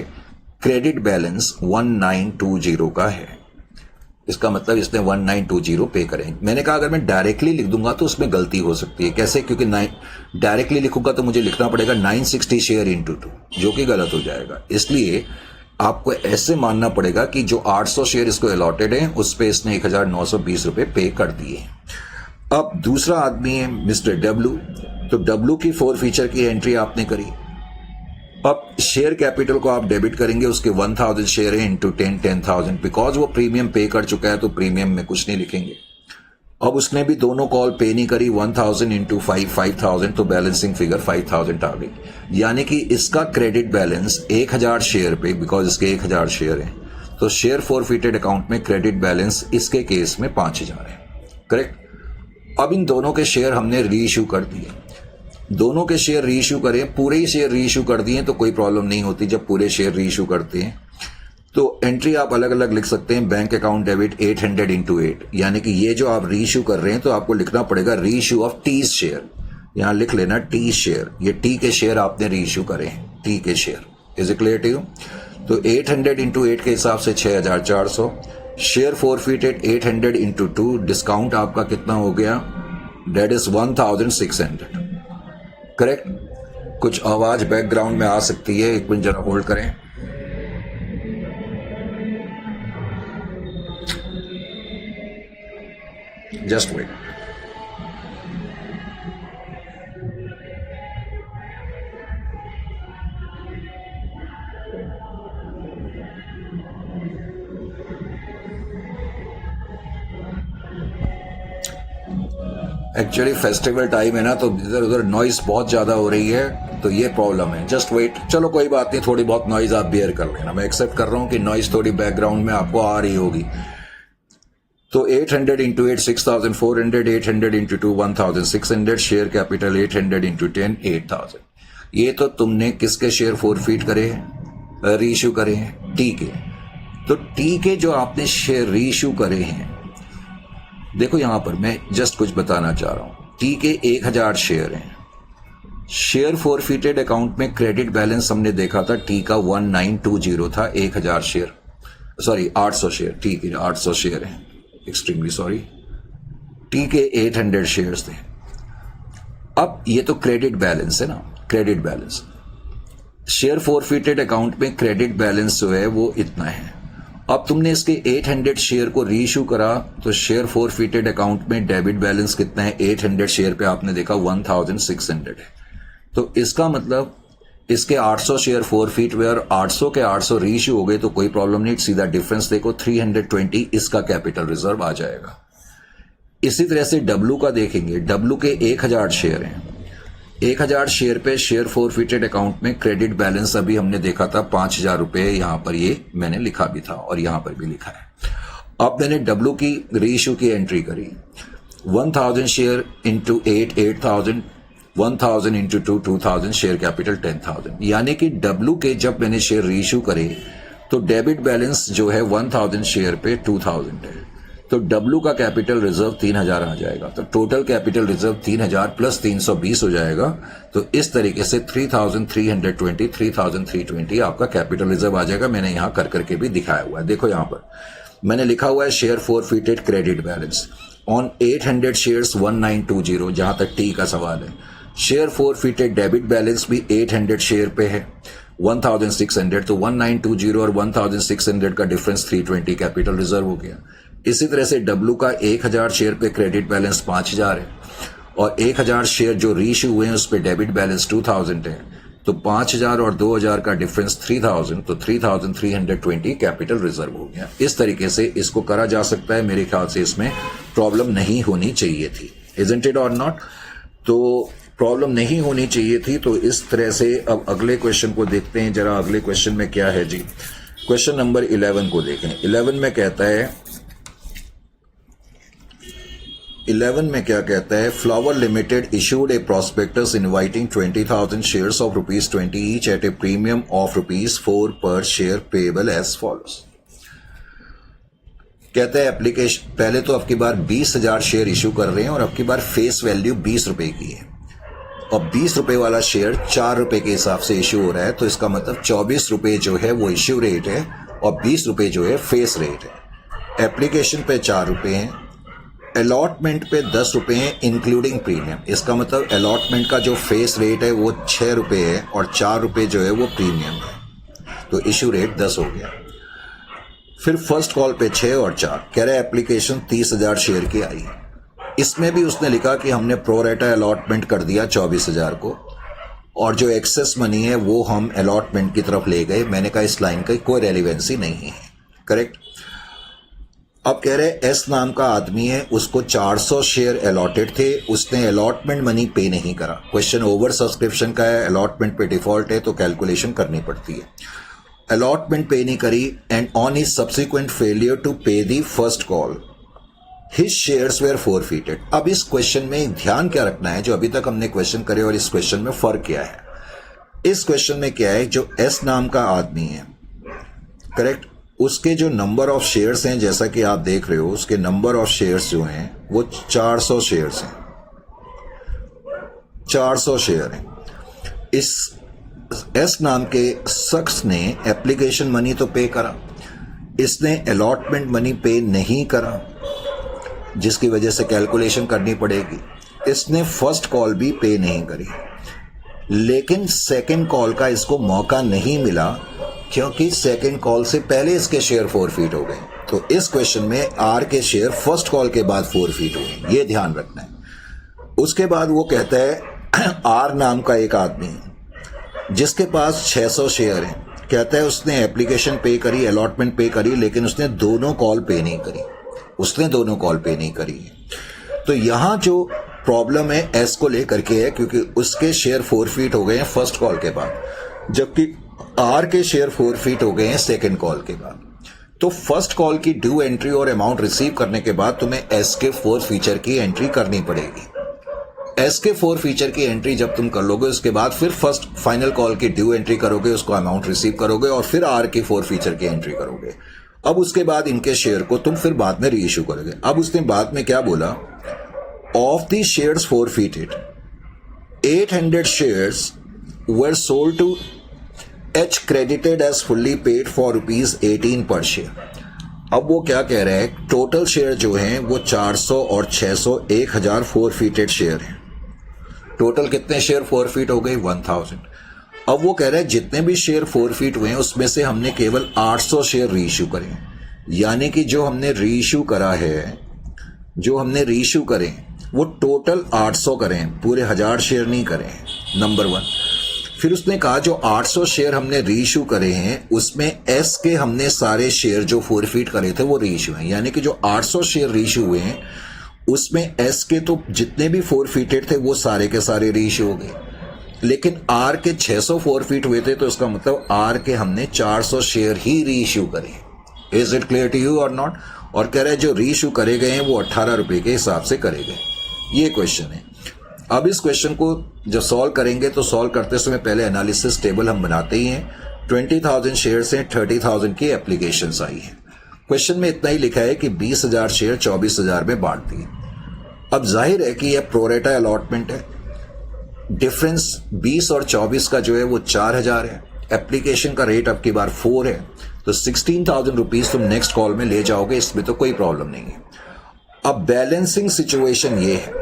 क्रेडिट बैलेंस 1920 का है। इसका मतलब इसने 1920 पे करें। मैंने कहा अगर मैं डायरेक्टली लिख दूंगा तो उसमें गलती हो सकती है। कैसे? क्योंकि डायरेक्टली लिखूंगा तो मुझे लिखना पड़ेगा 960 शेयर इंटू 2, जो कि गलत हो जाएगा। इसलिए आपको ऐसे मानना पड़ेगा कि जो 800 शेयर इसको अलॉटेड है उस पे इसने 1,920 रुपए पे कर दिए। अब दूसरा आदमी है मिस्टर डब्ल्यू। तो डब्ल्यू की फोर फीचर की एंट्री आपने करी। अब शेयर कैपिटल को आप डेबिट करेंगे, उसके 1,000 शेयर है इंटू 10 10,000। बिकॉज वो प्रीमियम पे कर चुका है तो प्रीमियम में कुछ नहीं लिखेंगे। अब उसने भी दोनों कॉल पे नहीं करी, 1,000 इंटू 5 5,000, तो बैलेंसिंग फिगर 5,000 आ गई। यानी कि इसका क्रेडिट बैलेंस 1,000 शेयर पे, बिकॉज इसके 1,000 शेयर है, तो शेयर फोरफीटेड अकाउंट में क्रेडिट बैलेंस इसके केस में 5,000 है। करेक्ट। अब इन दोनों के शेयर हमने री इश्यू कर दिए। दोनों के शेयर री इश्यू करें, पूरे ही शेयर री इश्यू कर दिए तो कोई प्रॉब्लम नहीं होती। जब पूरे शेयर री इश्यू करते हैं तो एंट्री आप अलग अलग लिख सकते हैं। बैंक अकाउंट डेबिट 800 इंटू 8, यानी कि ये जो आप री इश्यू कर रहे हैं तो आपको लिखना पड़ेगा री इश्यू ऑफ टी शेयर। यहां लिख लेना टी शेयर। ये टी के शेयर आपने री इश्यू करे हैं, टी के share. Is it clear to you? तो 800 इंटू 8 के हिसाब से 6,400 शेयर फोरफीटेड। 800 इंटू 2, डिस्काउंट आपका कितना हो गया? That is 1,600। करेक्ट। कुछ आवाज बैकग्राउंड में आ सकती है, एक मिनट जरा होल्ड करें। Just wait. Actually festival time है ना, तो इधर उधर नॉइज बहुत ज्यादा हो रही है, तो ये प्रॉब्लम है। Just wait. चलो कोई बात नहीं, थोड़ी बहुत नॉइज आप बेयर कर लेना। मैं एक्सेप्ट कर रहा हूं कि नॉइज थोड़ी बैकग्राउंड में आपको आ रही होगी। तो 800 into 8 6,400, 800 into 2 1,600, share capital 800 into 10 8,000। ये तो तुमने किसके शेयर फोरफीट करे हैं? री इश्यू करे हैं, टी के। तो टी के जो आपने शेयर री इश्यू करे हैं, देखो यहां पर मैं जस्ट कुछ बताना चाह रहा हूं। टी के 1,000 शेयर हैं। शेयर फोरफीटेड अकाउंट में क्रेडिट बैलेंस हमने देखा था टी का 1920 था। 1,000 शेयर, सॉरी 800 शेयर, टी के 800 शेयर हैं, एक्सट्रीमली सॉरी। टी के 800 शेयर्स थे। अब ये तो क्रेडिट बैलेंस है ना, credit balance. Share forfeited account में क्रेडिट बैलेंस जो है वो इतना है। अब तुमने इसके 800 शेयर को रीइश्यू करा तो शेयर फॉरफिटेड अकाउंट में डेबिट बैलेंस कितना है? 800 शेयर पे आपने देखा 1600 है। तो इसका मतलब इसके 800 शेयर फॉरफिट हुए और 800 के 800 रीइश्यू हो गए, तो कोई प्रॉब्लम नहीं। सीधा डिफरेंस देखो 320 इसका कैपिटल रिजर्व आ जाएगा। इसी तरह से डब्लू का देखेंगे। डब्लू के 1000 शेयर हैं। 1000 शेयर पे शेयर फॉरफिटेड अकाउंट में क्रेडिट बैलेंस अभी हमने देखा था 5000 रुपए, यहां पर ये मैंने लिखा भी था और यहां पर भी लिखा है। अब मैंने डब्लू की रीइश्यू की एंट्री करी 1000 share into 8000, 1000 into 2000 share capital 10000, यानी कि डब्लू के जब मैंने शेयर रीइश्यू करे तो डेबिट बैलेंस जो है 1000 शेयर पे 2000 है, तो डब्लू का कैपिटल रिजर्व 3000 आ जाएगा। तो टोटल कैपिटल रिजर्व 3000 प्लस 320 हो जाएगा। तो इस तरीके से 3320 आपका कैपिटल रिजर्व आ जाएगा। मैंने यहां कर करके भी दिखाया हुआ है। देखो यहां पर मैंने लिखा हुआ है share forfeited credit balance on 800 shares 1920, जहां तक टी का सवाल है। शेयर फॉरफिटेड डेबिट बैलेंस भी 800 शेयर पे है 1600, तो 1920 और 1600 का डिफरेंस 320 कैपिटल रिजर्व हो गया। इसी तरह से डब्लू का 1000 शेयर पे क्रेडिट बैलेंस 5000 है और 1000 शेयर जो रीइश्यू हुए हैं उस पे डेबिट बैलेंस 2000 है, तो 5000 और 2000 का डिफरेंस 3000, तो 3320 कैपिटल रिजर्व हो गया। इस तरीके से इसको करा जा सकता है। मेरे ख्याल से इसमें प्रॉब्लम नहीं होनी चाहिए थी, इजंट इट और नॉट? तो प्रॉब्लम नहीं होनी चाहिए थी। तो इस तरह से अब अगले क्वेश्चन को देखते हैं जरा। अगले क्वेश्चन में क्या है जी? क्वेश्चन नंबर 11 को देखें। 11 में कहता है 11 में क्या कहता है? Flower limited issued A prospectus inviting 20,000 shares of ₹20 each at a premium of ₹4 पर शेयर पेएबल एज फॉलोज। कहता है एप्लीकेशन, पहले तो अब की बार 20,000 शेयर इशू कर रहे हैं और अब की बार फेस वैल्यू 20 रुपए की है और 20 रुपए वाला शेयर 4 रुपए के हिसाब से इशू हो रहा है, तो इसका मतलब 24 रुपए जो है वो इश्यू रेट है और 20 रुपए जो है फेस रेट है। एप्लीकेशन पे 4 रुपए हैं, अलॉटमेंट पे 10 रुपए हैं इंक्लूडिंग प्रीमियम। इसका मतलब अलॉटमेंट का जो फेस रेट है वो 6 रुपए है और 4 रुपए जो है वो प्रीमियम है, तो इश्यू रेट 10 हो गया। फिर फर्स्ट कॉल पे 6 और 4, कह रहा है एप्लीकेशन 30,000 शेयर की आई। इसमें भी उसने लिखा कि हमने प्रो रेटा अलॉटमेंट कर दिया 24,000 को और जो एक्सेस मनी है वो हम अलॉटमेंट की तरफ ले गए। मैंने कहा इस लाइन की कोई रेलिवेंसी नहीं है, करेक्ट। अब कह रहे एस नाम का आदमी है, उसको 400 शेयर अलॉटेड थे, उसने अलॉटमेंट मनी पे नहीं करा। क्वेश्चन ओवर सब्सक्रिप्शन का है, अलॉटमेंट पे डिफॉल्ट है तो कैलकुलेशन करनी पड़ती है। अलॉटमेंट पे नहीं करी and on his subsequent failure to pay the first call his shares were forfeited. अब इस क्वेश्चन में ध्यान क्या रखना है, जो अभी तक हमने क्वेश्चन करे और इस क्वेश्चन में फर्क क्या है। इस क्वेश्चन में क्या है, जो एस नाम का आदमी है, करेक्ट, उसके जो नंबर ऑफ शेयर्स हैं जैसा कि आप देख रहे हो, उसके नंबर ऑफ शेयर्स जो हैं वो 400 शेयर्स हैं, 400 शेयर हैं। इस एस नाम के शख्स ने एप्लीकेशन मनी तो पे करा, इसने अलॉटमेंट मनी पे नहीं करा, जिसकी वजह से कैलकुलेशन करनी पड़ेगी। इसने फर्स्ट कॉल भी पे नहीं करी, लेकिन सेकंड कॉल का इसको मौका नहीं मिला क्योंकि सेकंड कॉल से पहले इसके शेयर फॉरफिट हो गए। तो इस क्वेश्चन में आर के शेयर फर्स्ट कॉल के बाद फॉरफिट हुए, ये ध्यान रखना है। उसके बाद वो कहता है आर नाम का एक आदमी जिसके पास 600 शेयर है, कहता है उसने एप्लीकेशन पे करी, अलॉटमेंट पे करी, लेकिन उसने दोनों कॉल पे नहीं करी, उसने दोनों कॉल पे नहीं करी। तो यहां जो प्रॉब्लम है एस को लेकर के है, क्योंकि उसके शेयर फॉरफिट हो गए हैं फर्स्ट कॉल के बाद, जबकि आर के शेयर फॉरफिट हो गए हैं सेकंड कॉल के बाद। तो फर्स्ट कॉल की ड्यू एंट्री और अमाउंट रिसीव करने के बाद तुम्हें एस के फॉरफीचर की एंट्री करनी पड़ेगी। एस के फॉरफीचर की एंट्री जब तुम कर लोगे, उसके बाद फिर फर्स्ट फाइनल कॉल की ड्यू एंट्री करोगे, उसको अमाउंट रिसीव करोगे और फिर आर के फॉरफीचर की एंट्री करोगे। अब उसके बाद इनके शेयर को तुम फिर बाद में री इश्यू करोगे। अब उसने बाद में क्या बोला, of the shares forfeited 800 shares were sold to H credited as fully paid for ₹18 per share. अब वो क्या कह रहे हैं, टोटल शेयर जो हैं वो 400 और 600 1000 फॉरफिटेड शेयर हैं। टोटल कितने शेयर फॉरफिट हो गए? 1000। अब वो कह रहा है जितने भी शेयर फोरफीट हुए हैं उसमें से हमने केवल 800 शेयर रीइश्यू करे, यानी कि जो हमने रीइश्यू करें वो टोटल 800 करें, पूरे 1000 शेयर नहीं करें, नंबर 1। फिर उसने कहा जो 800 शेयर हमने रीइश्यू करे हैं उसमें एस के हमने सारे शेयर जो फोरफीट करे थे वो रीइश्यू हैं, यानी कि जो 800 शेयर रीइश्यू हुए हैं उसमें एस के तो जितने भी फोरफीटेड थे वो सारे के सारे रीइश्यू हो गए, लेकिन आर के 600 फोरफीट हुए थे, तो इसका मतलब आर के हमने 400 शेयर ही रीइश्यू करे। Is it clear to you और नॉट? और कह रहे हैं जो रीइश्यू करे गए हैं वो 18 रुपए के हिसाब से करे गए। ये क्वेश्चन है। अब इस क्वेश्चन को जब सॉल्व करेंगे तो सॉल्व करते समय पहले एनालिसिस टेबल हम बनाते ही हैं। 20,000 शेयर से 30,000 की एप्लीकेशंस आई है। क्वेश्चन में इतना ही लिखा है कि 20,000 शेयर 24,000 में बांट दिए। अब जाहिर है कि यह प्रोरेटा अलॉटमेंट है। डिफरेंस 20 और 24 का जो है वो 4,000 है। एप्लीकेशन का रेट अब की बार 4 है, तो 16,000 रुपीज तुम नेक्स्ट कॉल में ले जाओगे, इसमें तो कोई प्रॉब्लम नहीं है। अब बैलेंसिंग सिचुएशन ये है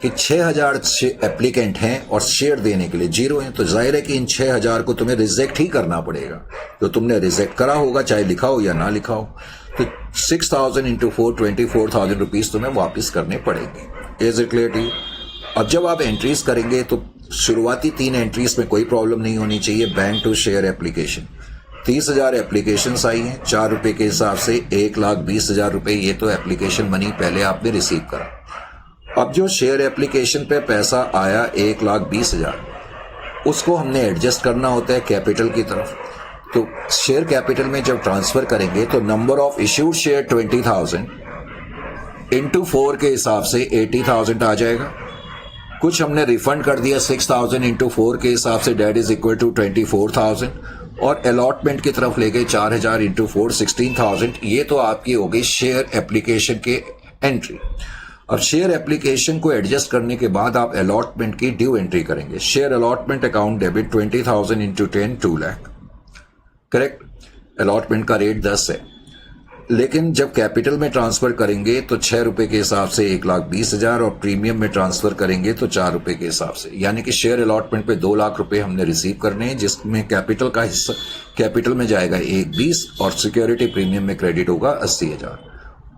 कि 6,000 एप्लीकेंट हैं और शेयर देने के लिए 0 हैं, तो जाहिर है कि इन 6,000 को तुम्हें रिजेक्ट ही करना पड़ेगा। तो तुमने रिजेक्ट करा होगा, चाहे लिखा हो या ना लिखा हो, तो 6,000 इंटू 4 24,000 रुपीज तुम्हें वापिस करने पड़ेंगे। Is it clear to you? अब जब आप एंट्रीज करेंगे तो शुरुआती 3 एंट्रीज में कोई प्रॉब्लम नहीं होनी चाहिए। Bank to share application 30,000 application आई हैं, 4 रुपए के हिसाब से 1,20,000 रुपए, ये तो एप्लीकेशन मनी पहले आपने रिसीव करा। अब जो शेयर एप्लीकेशन पे पैसा आया 1,20,000, उसको हमने एडजस्ट करना होता है कैपिटल की तरफ। तो शेयर कैपिटल में जब ट्रांसफर करेंगे तो number of issued share 20,000 into 4 के हिसाब से 80,000 आ जाएगा। कुछ हमने रिफंड कर दिया 6,000 इंटू 4 के हिसाब से, डेट इज इक्वल टू 24,000, और अलॉटमेंट की तरफ ले गए 4,000 इंटू 4 16,000। ये तो आपकी हो गई शेयर एप्लीकेशन के एंट्री। अब शेयर एप्लीकेशन को एडजस्ट करने के बाद आप अलॉटमेंट की ड्यू एंट्री करेंगे। Share allotment account debit 20,000 into 10 2 lakh, correct. Allotment का रेट 10 है, लेकिन जब कैपिटल में ट्रांसफर करेंगे तो 6 रुपए के हिसाब से 1,20,000, और प्रीमियम में ट्रांसफर करेंगे तो 4 रुपए के हिसाब से, यानी कि शेयर अलॉटमेंट पे 2 लाख रुपए हमने रिसीव करने हैं, जिसमें कैपिटल का हिस्सा कैपिटल में जाएगा 1,20 और सिक्योरिटी प्रीमियम में क्रेडिट होगा 80,000।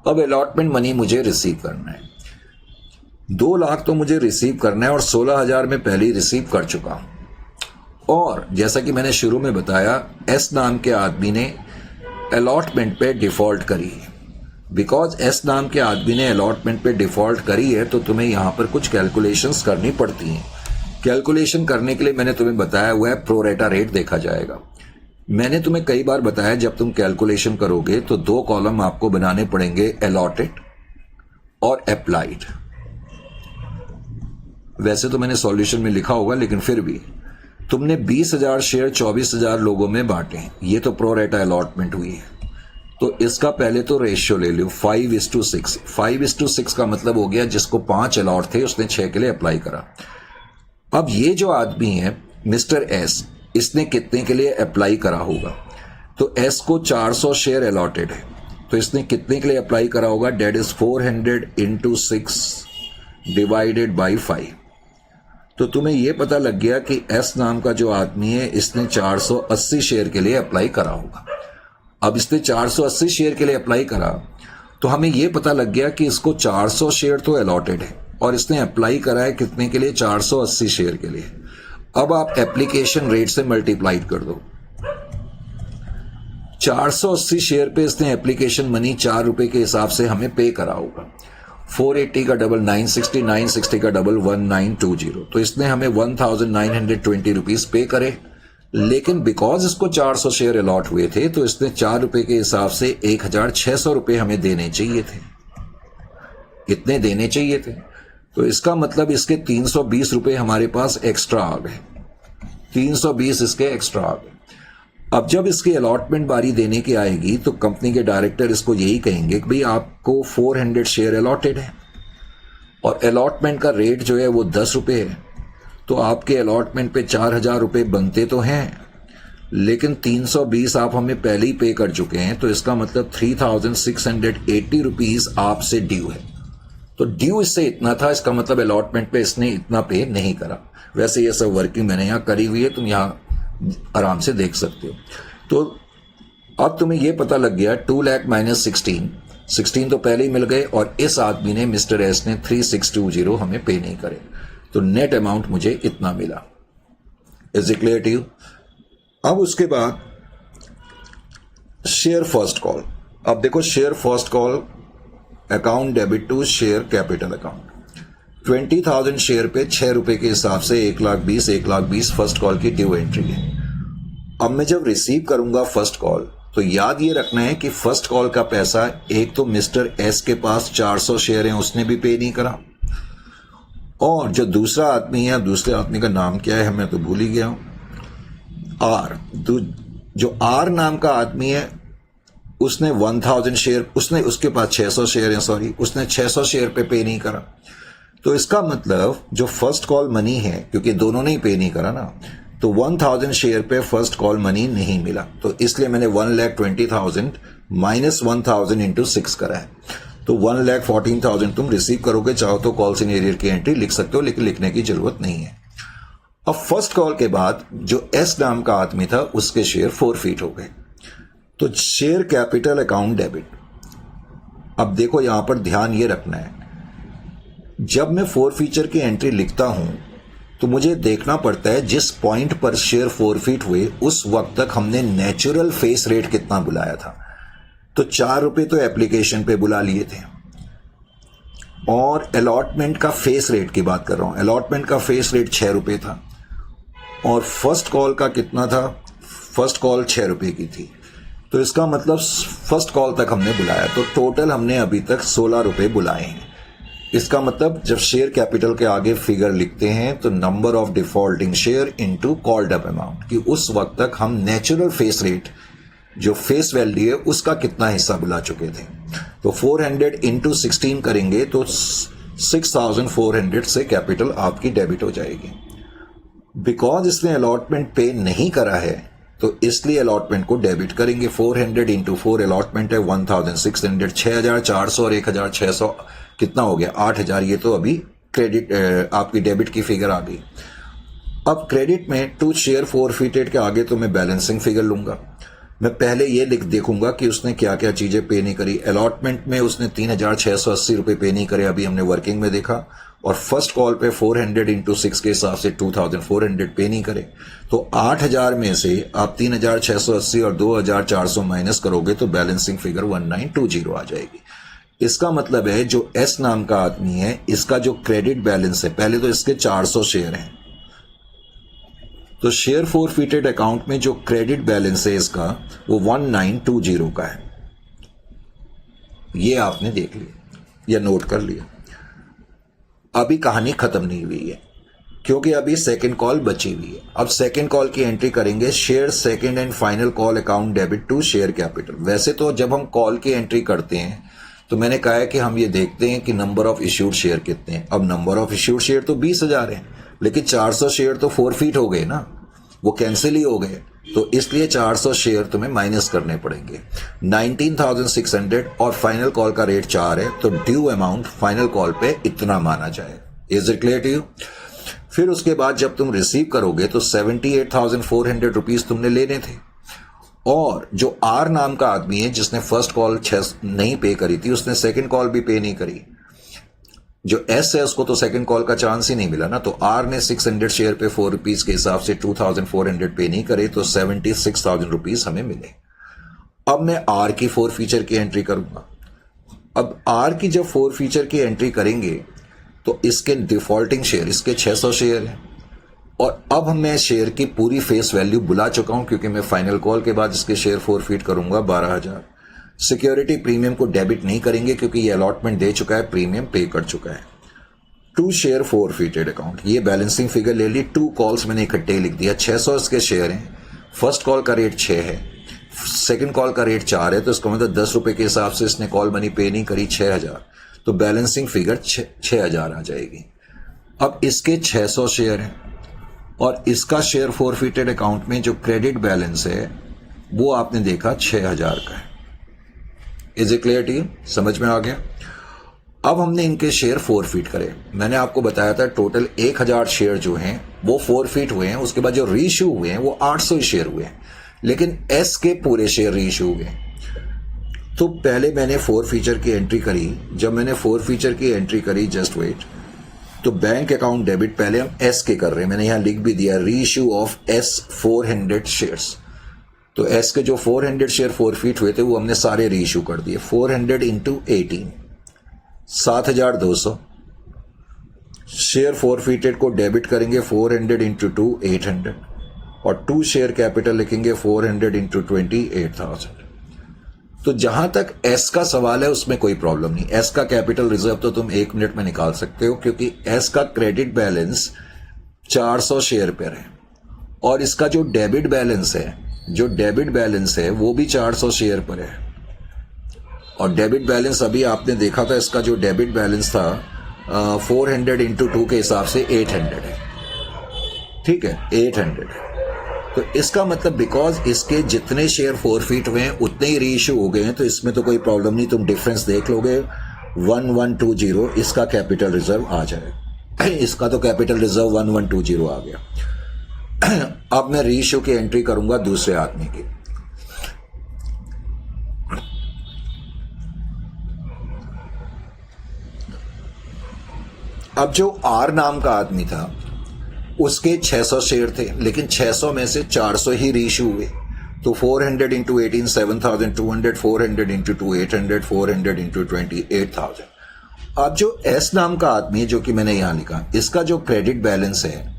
अब अलॉटमेंट मनी मुझे रिसीव करना है, 2 लाख तो मुझे रिसीव करना है और 16,000 में पहले ही रिसीव कर चुका हूं। और जैसा कि मैंने शुरू में बताया, एस नाम के आदमी ने अलॉटमेंट पे डिफॉल्ट करी है। बिकॉज एस नाम के आदमी ने अलॉटमेंट पे डिफॉल्ट करी है तो तुम्हें यहां पर कुछ कैलकुलेशंस करनी पड़ती हैं। कैलकुलेशन करने के लिए मैंने तुम्हें बताया हुआ है प्रोरेटा रेट देखा जाएगा। मैंने तुम्हें कई बार बताया जब तुम कैलकुलेशन करोगे तो 2 कॉलम आपको बनाने पड़ेंगे, अलॉटेड और अप्लाइड। वैसे तो मैंने सॉल्यूशन में लिखा होगा, लेकिन फिर भी तुमने 20,000 शेयर 24,000 लोगों में बांटे, ये तो प्रोरेटा अलॉटमेंट हुई है। तो इसका पहले तो रेशियो ले लो 5:6। 5:6 का मतलब हो गया जिसको 5 अलॉट थे उसने 6 के लिए अप्लाई करा। अब ये जो आदमी है मिस्टर एस, इसने कितने के लिए अप्लाई करा होगा? तो एस को 400 शेयर अलॉटेड है, तो इसने कितने के लिए अप्लाई करा होगा? That is 400 into 6 divided by 5। तो तुम्हें यह पता लग गया कि एस नाम का जो आदमी है इसने 480 शेयर के लिए अप्लाई करा होगा। अब इसने 480 शेयर के लिए अप्लाई करा तो हमें यह पता लग गया कि इसको 400 शेयर तो अलॉटेड है और इसने अप्लाई करा है कितने के लिए? 480 शेयर के लिए। अब आप एप्लीकेशन रेट से मल्टीप्लाइड कर दो। 480 शेयर पे इसने एप्लीकेशन मनी 4 रुपए के हिसाब से हमें पे करा होगा। 480 का डबल 960, 960 का डबल 1920, तो इसने हमें 1,920 रुपीज पे करे। लेकिन बिकॉज इसको 400 शेयर अलॉट हुए थे तो इसने 4 रुपए के हिसाब से 1,600 रुपए हमें देने चाहिए थे। कितने देने चाहिए थे? तो इसका मतलब इसके 320 रुपए हमारे पास एक्स्ट्रा आ गए। 320 इसके एक्स्ट्रा आ गए। अब जब इसकी अलॉटमेंट बारी देने की आएगी तो कंपनी के डायरेक्टर इसको यही कहेंगे कि भाई आपको 400 शेयर अलॉटेड है और अलॉटमेंट का रेट जो है वो 10 रुपए है, तो आपके अलॉटमेंट पे 4,000 रुपए बनते तो हैं, लेकिन 320 आप हमें पहले ही पे कर चुके हैं, तो इसका मतलब 3,680 रुपीज आपसे ड्यू है। तो ड्यू इससे इतना था, इसका मतलब अलॉटमेंट पे इसने इतना पे नहीं करा। वैसे ये सब वर्किंग मैंने यहाँ करी हुई है, तुम यहाँ आराम से देख सकते हो। तो अब तुम्हें ये पता लग गया 2 लाख माइनस 16 तो पहले ही मिल गए, और इस आदमी ने, मिस्टर एस ने 3620 हमें पे नहीं करे, तो नेट अमाउंट मुझे इतना मिला। Is it clear to you? अब उसके बाद शेयर फर्स्ट कॉल। अब देखो, share first call account debit to share capital account. 20,000 share पे 6 रुपए के हिसाब से 1,20,000 फर्स्ट कॉल की ड्यू एंट्री है। अब मैं जब रिसीव करूंगा फर्स्ट कॉल, तो याद ये रखना है कि फर्स्ट कॉल का पैसा एक तो मिस्टर एस के पास 400 शेयर हैं, उसने भी पे नहीं करा, और जो दूसरा आदमी है, दूसरे आदमी का नाम क्या है मैं तो भूल ही गया हूं, आर, जो आर नाम का आदमी है उसने 1000 शेयर, उसके पास 600 शेयर है, सॉरी, उसने 600 शेयर पे नहीं करा। तो इसका मतलब जो फर्स्ट कॉल मनी है, क्योंकि दोनों ने ही पे नहीं करा ना, तो 1000 शेयर पे फर्स्ट कॉल मनी नहीं मिला, तो इसलिए मैंने 1,20,000 माइनस 1000 इंटू 6 करा है, तो 1,14,000 तुम रिसीव करोगे। चाहो तो कॉल इन एरियर की एंट्री लिख सकते हो, लेकिन लिखने की जरूरत नहीं है। अब फर्स्ट कॉल के बाद जो एस नाम का आदमी था उसके शेयर फोरफीट हो गए, तो शेयर कैपिटल अकाउंट डेबिट। अब देखो, यहां पर ध्यान ये रखना है, जब मैं फोरफीचर की एंट्री लिखता हूं तो मुझे देखना पड़ता है जिस पॉइंट पर शेयर फोरफीट हुए उस वक्त तक हमने नेचुरल फेस रेट कितना बुलाया था। तो 4 रुपए तो एप्लीकेशन पे बुला लिए थे, और अलॉटमेंट का फेस रेट की बात कर रहा हूं, अलॉटमेंट का फेस रेट 6 रुपए था, और फर्स्ट कॉल का कितना था, फर्स्ट कॉल 6 रुपए की थी, तो इसका मतलब फर्स्ट कॉल तक हमने बुलाया, तो टोटल हमने अभी तक 16 रुपए बुलाए हैं। इसका मतलब जब शेयर कैपिटल के आगे फिगर लिखते हैं तो number of defaulting share into called up amount, कि उस वक्त तक हम नेचुरल फेस रेट, जो फेस वैल्यू है, उसका कितना हिस्सा बुला चुके थे। तो 400 इंटू 16 करेंगे तो 6,400 से कैपिटल आपकी डेबिट हो जाएगी। बिकॉज इसने अलॉटमेंट पे नहीं करा है तो इसलिए अलॉटमेंट को डेबिट करेंगे। 400 इंटू 4 अलॉटमेंट है 1,600, 6,400 और 1,600 कितना हो गया, 8,000। ये तो अभी क्रेडिट आपकी डेबिट की फिगर आ गई। अब क्रेडिट में टू शेयर फोरफीटेड के आगे तो मैं बैलेंसिंग फिगर लूंगा। मैं पहले ये देखूंगा कि उसने क्या क्या चीजें पे नहीं करी। अलॉटमेंट में उसने 3,680 रुपए पे नहीं करे, अभी हमने वर्किंग में देखा, और फर्स्ट कॉल पे 400 इंटू 6 के हिसाब से 2,400 पे नहीं करे। तो 8,000 में से आप 3,680 और 2,400 माइनस करोगे तो बैलेंसिंग फिगर 1,920 आ जाएगी। इसका मतलब है जो एस नाम का आदमी है, इसका जो क्रेडिट बैलेंस है, पहले तो इसके 400 शेयर हैं, तो शेयर फोरफीटेड अकाउंट में जो क्रेडिट बैलेंस है इसका वो 1,920 का है। ये आपने देख लिया या नोट कर लिया। अभी कहानी खत्म नहीं हुई है, क्योंकि अभी सेकंड कॉल बची हुई है। अब सेकंड कॉल की एंट्री करेंगे, share second and final call account debit to share capital. वैसे तो जब हम कॉल की एंट्री करते हैं तो मैंने कहा है कि हम ये देखते हैं कि नंबर ऑफ इश्यूड शेयर कितने हैं। अब नंबर ऑफ इश्यूड शेयर तो 20,000 है, लेकिन 400 शेयर तो फोरफीट हो गए ना, वो कैंसिल ही हो गए, तो इसलिए 400 शेयर तुम्हें माइनस करने पड़ेंगे। 19,600 और फाइनल कॉल का रेट 4 है, तो ड्यू अमाउंट फाइनल कॉल पे इतना माना जाए। Is it clear to you? फिर उसके बाद जब तुम रिसीव करोगे तो 78,400 रुपीज तुमने लेने थे, और जो आर नाम का आदमी है जिसने फर्स्ट कॉल 6 नहीं पे करी थी, उसने सेकंड कॉल भी पे नहीं करी। जो एस है उसको तो सेकंड कॉल का चांस ही नहीं मिला ना, तो आर ने 600 शेयर पे 4 रुपीज के हिसाब से 2,400 पे नहीं करे, तो 76,000 रुपीज हमें मिले। अब मैं आर की फोरफीचर की एंट्री करूंगा। अब आर की जब फोरफीचर की एंट्री करेंगे तो इसके डिफॉल्टिंग शेयर, इसके 600 शेयर हैं, और अब मैं शेयर की पूरी फेस वैल्यू बुला चुका हूं, क्योंकि मैं फाइनल कॉल के बाद इसके शेयर फोरफीट करूंगा 12,000। सिक्योरिटी प्रीमियम को डेबिट नहीं करेंगे क्योंकि ये अलॉटमेंट दे चुका है, प्रीमियम पे कर चुका है। टू शेयर फोरफीटेड अकाउंट, ये बैलेंसिंग फिगर ले ली। 2 कॉल्स मैंने इकट्ठे लिख दिया। 600 इसके शेयर हैं, फर्स्ट कॉल का रेट 6 है, सेकंड कॉल का रेट 4 है, तो इसका मतलब 10 रुपए के हिसाब से इसने कॉल मनी पे नहीं करी, 6,000, तो बैलेंसिंग फिगर 6,000 आ जाएगी। अब इसके 600 शेयर हैं, और इसका शेयर फोरफीटेड अकाउंट में जो क्रेडिट बैलेंस है वो आपने देखा 6,000 का है। Is it clear to you? समझ में आ गया? अब हमने इनके शेयर फोरफीट करे। मैंने आपको बताया था टोटल 1000 शेयर जो हैं वो फोरफीट हुए हैं। उसके बाद जो रीइश्यू हुए हैं वो 800 शेयर हुए हैं, लेकिन एस के पूरे शेयर रीइश्यू हुए हैं। तो पहले मैंने फोर फीचर की एंट्री करी। जब मैंने फोर फीचर की एंट्री करी, जस्ट वेट, तो बैंक अकाउंट डेबिट पहले हम एस के कर रहे हैं। मैंने यहां लिख भी दिया रीइश्यू ऑफ एस 400 शेयर्स। तो एस के जो 400 शेयर फोरफीट हुए थे वो हमने सारे रीइश्यू कर दिए। 400 इंटू 18, 7200 शेयर फोरफीटेड को डेबिट करेंगे। 400 इंटू 2, 800, और 2 शेयर कैपिटल लिखेंगे 400 इंटू 20, 8000। तो जहां तक एस का सवाल है उसमें कोई प्रॉब्लम नहीं। एस का कैपिटल रिजर्व तो तुम 1 मिनट में निकाल सकते हो, क्योंकि एस का क्रेडिट बैलेंस 400 शेयर पर है, और इसका जो डेबिट बैलेंस है वो भी 400 शेयर पर है। और डेबिट बैलेंस अभी आपने देखा था, इसका जो डेबिट बैलेंस था 400 इंटू 2 के हिसाब से 800 है। ठीक है, 800। तो इसका मतलब बिकॉज इसके जितने शेयर फोरफीट हुए हैं उतने ही रीइश्यू हो गए हैं, तो इसमें तो कोई प्रॉब्लम नहीं। तुम डिफरेंस देख लोगे, 1120 इसका कैपिटल रिजर्व आ जाएगा। इसका तो कैपिटल रिजर्व 1120 आ गया। अब मैं रीइश्यू की एंट्री करूंगा दूसरे आदमी की। अब जो आर नाम का आदमी था उसके 600 शेयर थे, लेकिन 600 में से 400 ही रीइश्यू हुए। तो 400 इंटू 18, 7200, 400 इंटू 2, 800, 400 इंटू 20, 8000। अब जो एस नाम का आदमी जो कि मैंने यहां लिखा, इसका जो क्रेडिट बैलेंस है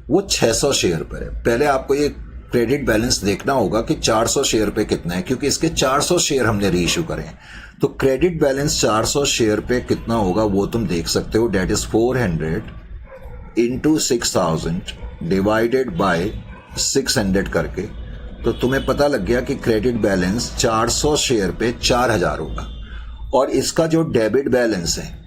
वो 600 शेयर पर है। पहले आपको ये क्रेडिट बैलेंस देखना होगा कि 400 शेयर पे कितना है, क्योंकि इसके 400 शेयर हमने रीइश्यू करे हैं। तो क्रेडिट बैलेंस 400 शेयर पे कितना होगा वो तुम देख सकते हो। That is 400 into 6000 divided by 600 करके। तो तुम्हें पता लग गया कि क्रेडिट बैलेंस 400 शेयर पे 4000 होगा, और इसका जो डेबिट बैलेंस है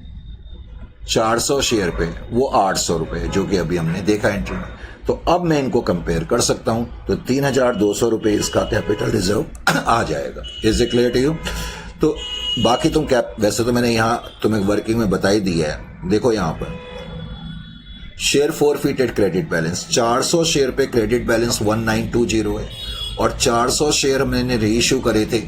400 शेयर पे वो 800 रुपए है, जो कि अभी हमने देखा एंट्री में। तो अब मैं इनको कंपेयर कर सकता हूं, तो 3200 रुपए इसका कैपिटल रिजर्व आ जाएगा। Is it clear to you? तो बाकी तुम क्या, वैसे तो मैंने यहां तुम्हें वर्किंग में बता ही दिया है। देखो यहां पर शेयर फोरफीटेड क्रेडिट बैलेंस 400 शेयर पे क्रेडिट बैलेंस 1920 है, और 400 शेयर मैंने रीइश्यू करे थे।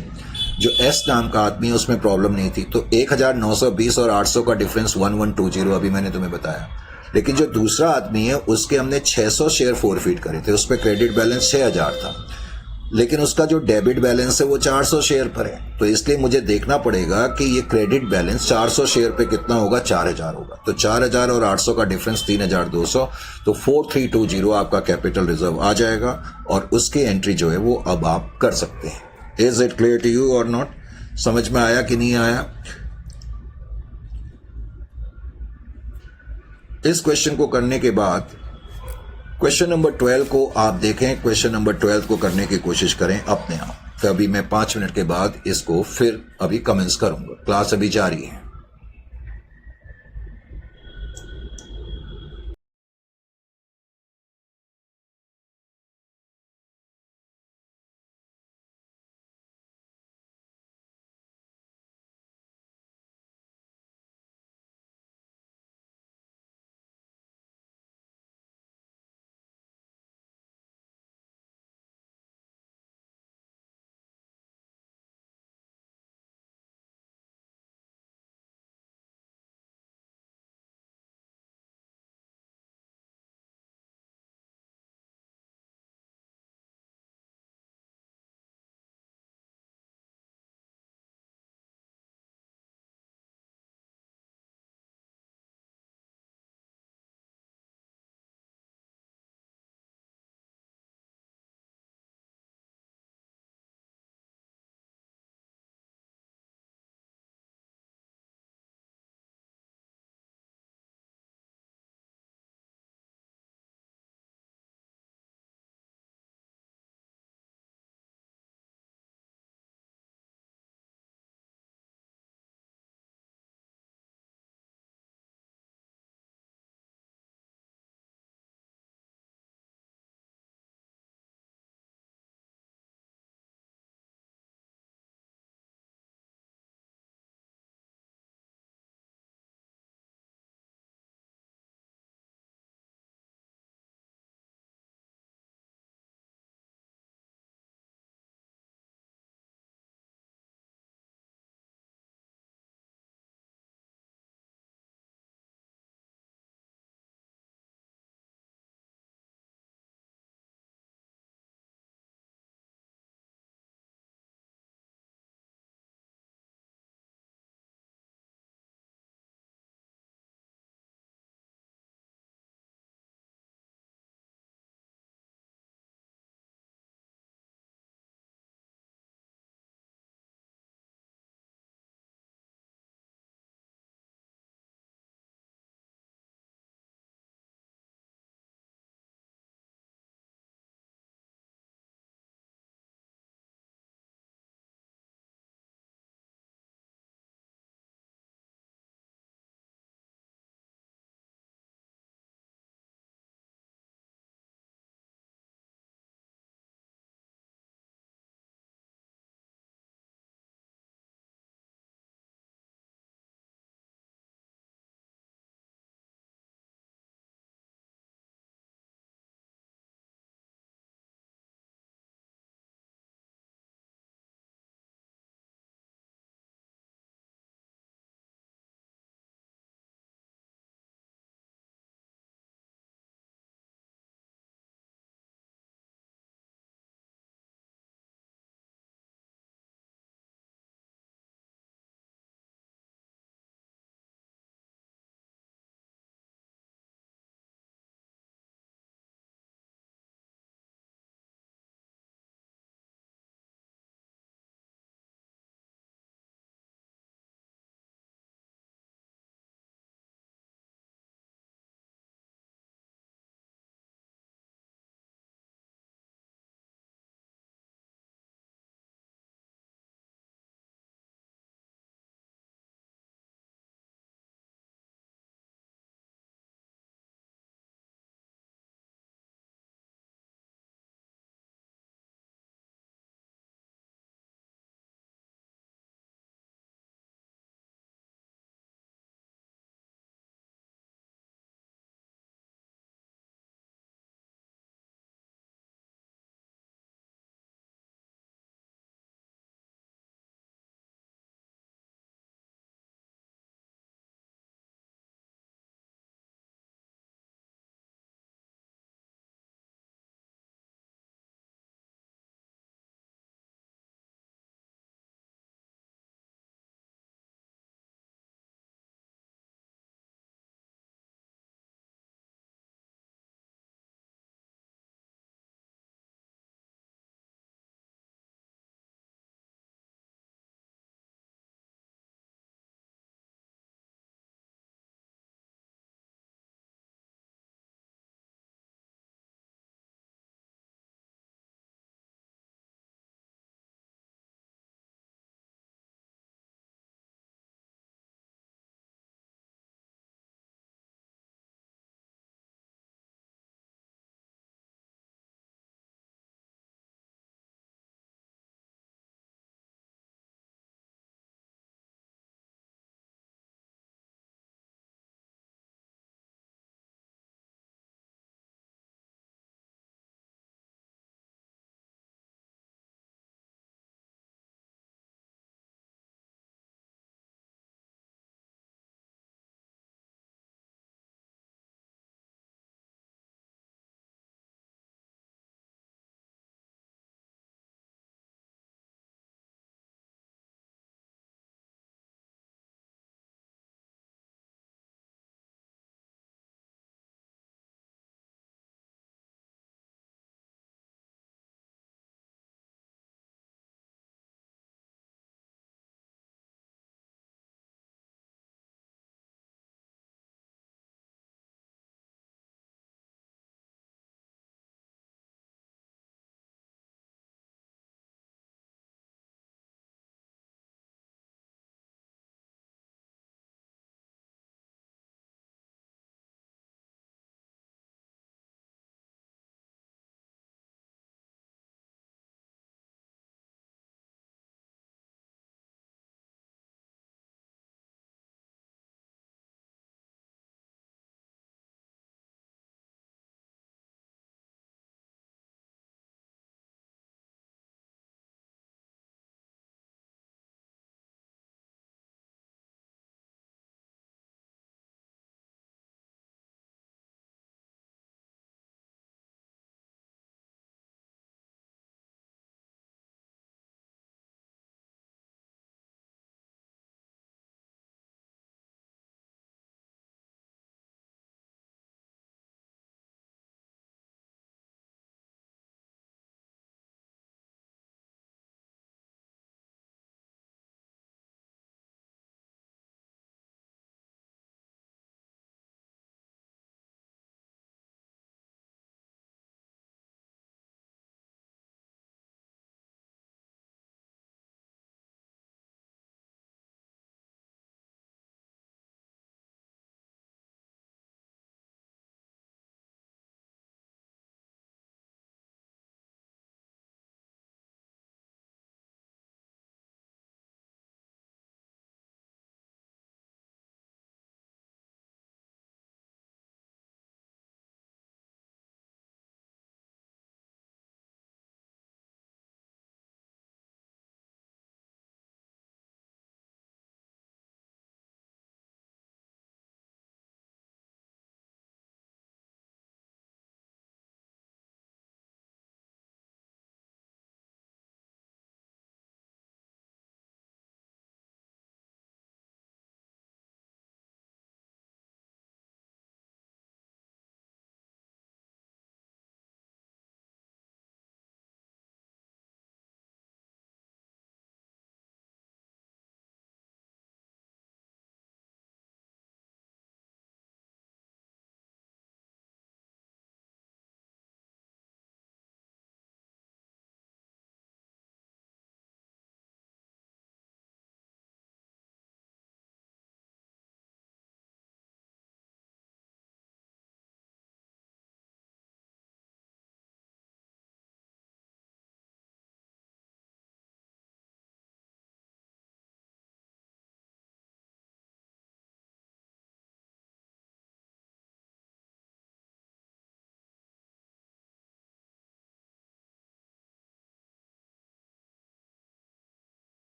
जो एस नाम का आदमी है उसमें प्रॉब्लम नहीं थी, तो 1920 और 800 का डिफरेंस 1120 अभी मैंने तुम्हें बताया। लेकिन जो दूसरा आदमी है उसके हमने 600 शेयर फोरफीट करे थे, उस पर क्रेडिट बैलेंस 6000 था, लेकिन उसका जो डेबिट बैलेंस है वो 400 शेयर पर है। तो इसलिए मुझे देखना पड़ेगा कि ये क्रेडिट बैलेंस 400 शेयर पे कितना होगा, 4000 होगा। तो 4000 और 800 का डिफरेंस 3200, तो 4320 आपका कैपिटल रिजर्व आ जाएगा, और उसकी एंट्री जो है वो अब आप कर सकते हैं। Is it clear to you और नॉट? समझ में आया कि नहीं आया? इस क्वेश्चन को करने के बाद क्वेश्चन नंबर 12 को आप देखें। क्वेश्चन नंबर 12 को करने की कोशिश करें अपने आप। तो अभी मैं 5 मिनट के बाद इसको फिर अभी कमेंट्स करूंगा, क्लास अभी जारी है।